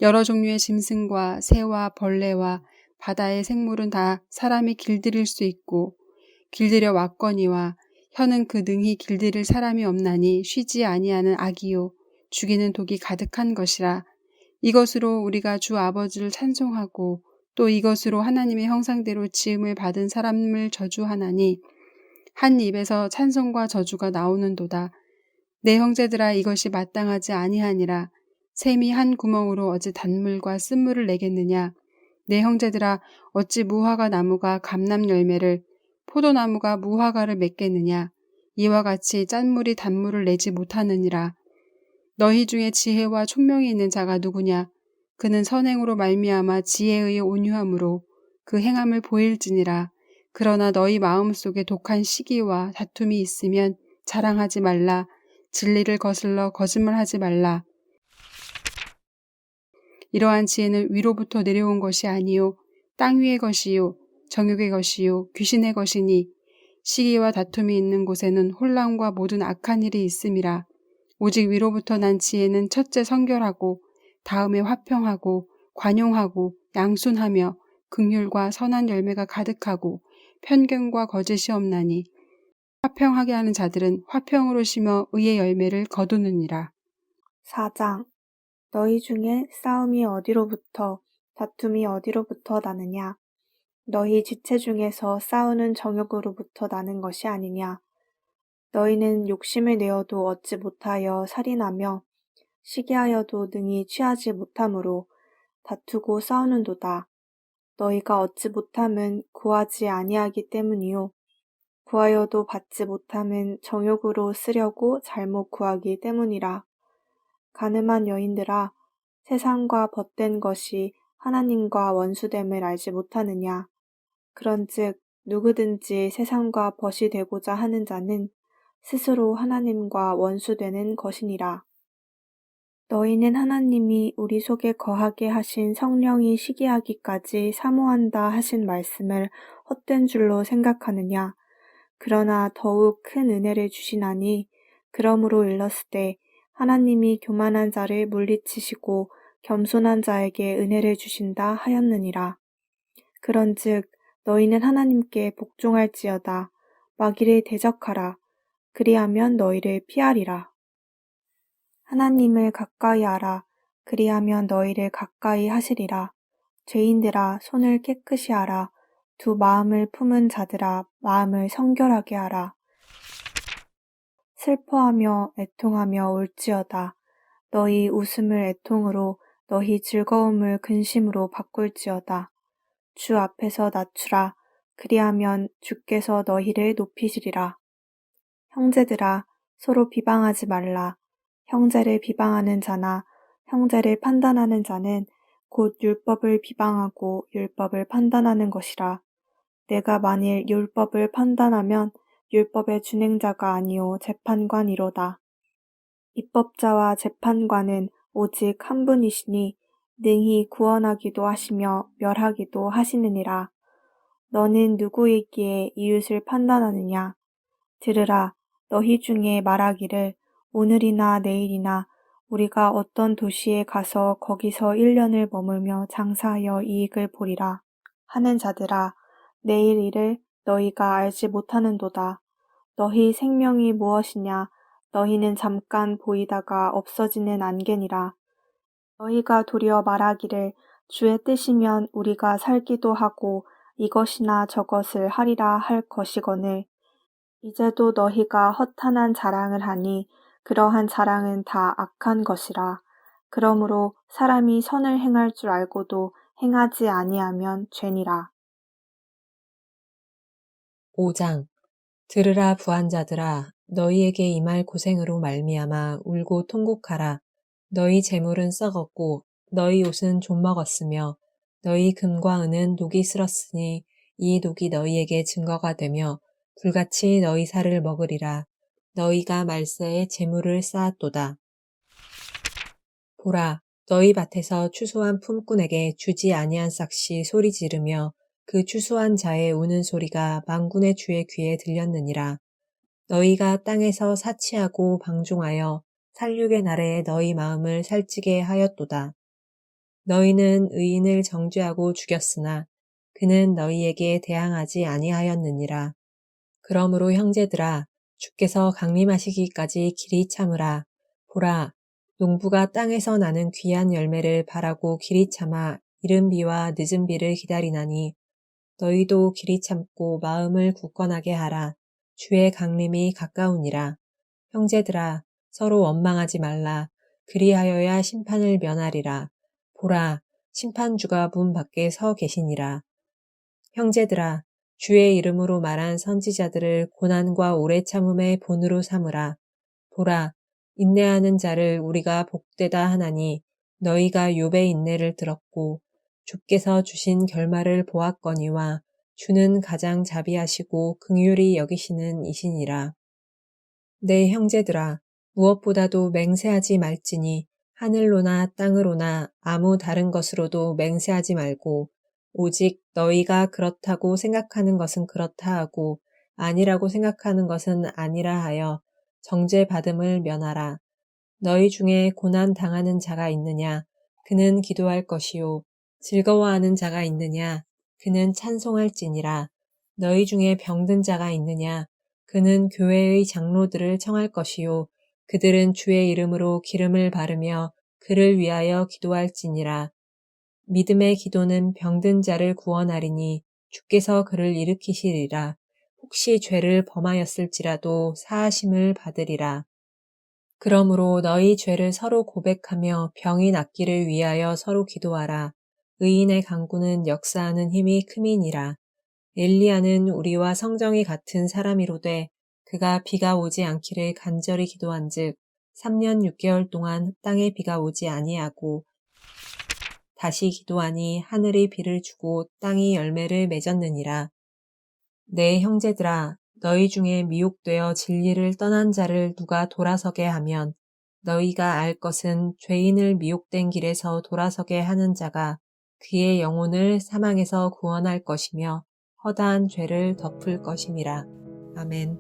여러 종류의 짐승과 새와 벌레와 바다의 생물은 다 사람이 길들일 수 있고 길들여 왔거니와 혀는 그 능히 길들일 사람이 없나니 쉬지 아니하는 악이요 죽이는 독이 가득한 것이라. 이것으로 우리가 주 아버지를 찬송하고 또 이것으로 하나님의 형상대로 지음을 받은 사람을 저주하나니 한 입에서 찬송과 저주가 나오는도다. 내 형제들아 이것이 마땅하지 아니하니라. 샘이 한 구멍으로 어찌 단물과 쓴물을 내겠느냐. 내 형제들아 어찌 무화과 나무가 감람 열매를 포도나무가 무화과를 맺겠느냐. 이와 같이 짠물이 단물을 내지 못하느니라. 너희 중에 지혜와 총명이 있는 자가 누구냐. 그는 선행으로 말미암아 지혜의 온유함으로 그 행함을 보일지니라. 그러나 너희 마음속에 독한 시기와 다툼이 있으면 자랑하지 말라. 진리를 거슬러 거짓말하지 말라. 이러한 지혜는 위로부터 내려온 것이 아니요 땅 위의 것이요 정욕의 것이요 귀신의 것이니 시기와 다툼이 있는 곳에는 혼란과 모든 악한 일이 있음이라. 오직 위로부터 난 지혜는 첫째 성결하고 다음에 화평하고 관용하고 양순하며 긍휼과 선한 열매가 가득하고 편견과 거짓이 없나니 화평하게 하는 자들은 화평으로 심어 의의 열매를 거두느니라. 4장 너희 중에 싸움이 어디로부터 다툼이 어디로부터 나느냐. 너희 지체 중에서 싸우는 정욕으로부터 나는 것이 아니냐. 너희는 욕심을 내어도 얻지 못하여 살인하며 시기하여도 능히 취하지 못하므로 다투고 싸우는도다. 너희가 얻지 못함은 구하지 아니하기 때문이요 구하여도 받지 못함은 정욕으로 쓰려고 잘못 구하기 때문이라. 가늠한 여인들아, 세상과 벗된 것이 하나님과 원수됨을 알지 못하느냐. 그런즉 누구든지 세상과 벗이 되고자 하는 자는 스스로 하나님과 원수되는 것이니라. 너희는 하나님이 우리 속에 거하게 하신 성령이 시기하기까지 사모한다 하신 말씀을 헛된 줄로 생각하느냐. 그러나 더욱 큰 은혜를 주시나니 그러므로 일렀으되 하나님이 교만한 자를 물리치시고 겸손한 자에게 은혜를 주신다 하였느니라. 그런즉 너희는 하나님께 복종할지어다. 마귀를 대적하라. 그리하면 너희를 피하리라. 하나님을 가까이 하라. 그리하면 너희를 가까이 하시리라. 죄인들아, 손을 깨끗이 하라. 두 마음을 품은 자들아, 마음을 성결하게 하라. 슬퍼하며 애통하며 울지어다. 너희 웃음을 애통으로, 너희 즐거움을 근심으로 바꿀지어다. 주 앞에서 낮추라. 그리하면 주께서 너희를 높이시리라. 형제들아, 서로 비방하지 말라. 형제를 비방하는 자나 형제를 판단하는 자는 곧 율법을 비방하고 율법을 판단하는 것이라. 내가 만일 율법을 판단하면 율법의 준행자가 아니요 재판관이로다. 입법자와 재판관은 오직 한 분이시니 능히 구원하기도 하시며 멸하기도 하시느니라. 너는 누구이기에 이웃을 판단하느냐? 들으라, 너희 중에 말하기를 오늘이나 내일이나 우리가 어떤 도시에 가서 거기서 1년을 머물며 장사하여 이익을 보리라 하는 자들아, 내일 일을 너희가 알지 못하는도다. 너희 생명이 무엇이냐? 너희는 잠깐 보이다가 없어지는 안개니라. 너희가 도리어 말하기를 주의 뜻이면 우리가 살기도 하고 이것이나 저것을 하리라 할 것이거늘 이제도 너희가 허탄한 자랑을 하니 그러한 자랑은 다 악한 것이라. 그러므로 사람이 선을 행할 줄 알고도 행하지 아니하면 죄니라. 5장 들으라 부한자들아, 너희에게 임할 고생으로 말미암아 울고 통곡하라. 너희 재물은 썩었고 너희 옷은 좀먹었으며 너희 금과 은은 녹이 슬었으니 이 녹이 너희에게 증거가 되며 불같이 너희 살을 먹으리라. 너희가 말세에 재물을 쌓았도다. 보라, 너희 밭에서 추수한 품꾼에게 주지 아니한 싹이 소리 지르며 그 추수한 자의 우는 소리가 만군의 주의 귀에 들렸느니라. 너희가 땅에서 사치하고 방종하여 살육의 날에 너희 마음을 살찌게 하였도다. 너희는 의인을 정죄하고 죽였으나 그는 너희에게 대항하지 아니하였느니라. 그러므로 형제들아, 주께서 강림하시기까지 길이 참으라. 보라, 농부가 땅에서 나는 귀한 열매를 바라고 길이 참아 이른 비와 늦은 비를 기다리나니 너희도 길이 참고 마음을 굳건하게 하라. 주의 강림이 가까우니라. 형제들아, 서로 원망하지 말라. 그리하여야 심판을 면하리라. 보라, 심판주가 문 밖에 서 계시니라. 형제들아, 주의 이름으로 말한 선지자들을 고난과 오래 참음의 본으로 삼으라. 보라, 인내하는 자를 우리가 복되다 하나니 너희가 욥의 인내를 들었고 주께서 주신 결말을 보았거니와 주는 가장 자비하시고 긍휼히 여기시는 이시니라. 내 형제들아, 무엇보다도 맹세하지 말지니 하늘로나 땅으로나 아무 다른 것으로도 맹세하지 말고 오직 너희가 그렇다고 생각하는 것은 그렇다 하고 아니라고 생각하는 것은 아니라 하여 정죄받음을 면하라. 너희 중에 고난 당하는 자가 있느냐? 그는 기도할 것이요. 즐거워하는 자가 있느냐? 그는 찬송할지니라. 너희 중에 병든 자가 있느냐? 그는 교회의 장로들을 청할 것이요. 그들은 주의 이름으로 기름을 바르며 그를 위하여 기도할지니라. 믿음의 기도는 병든 자를 구원하리니 주께서 그를 일으키시리라. 혹시 죄를 범하였을지라도 사하심을 받으리라. 그러므로 너희 죄를 서로 고백하며 병이 낫기를 위하여 서로 기도하라. 의인의 간구는 역사하는 힘이 크미니라. 엘리야는 우리와 성정이 같은 사람이로되 그가 비가 오지 않기를 간절히 기도한즉 3년 6개월 동안 땅에 비가 오지 아니하고 다시 기도하니 하늘이 비를 주고 땅이 열매를 맺었느니라. 내 형제들아, 너희 중에 미혹되어 진리를 떠난 자를 누가 돌아서게 하면 너희가 알 것은 죄인을 미혹된 길에서 돌아서게 하는 자가 그의 영혼을 사망에서 구원할 것이며 허다한 죄를 덮을 것임이라. 아멘.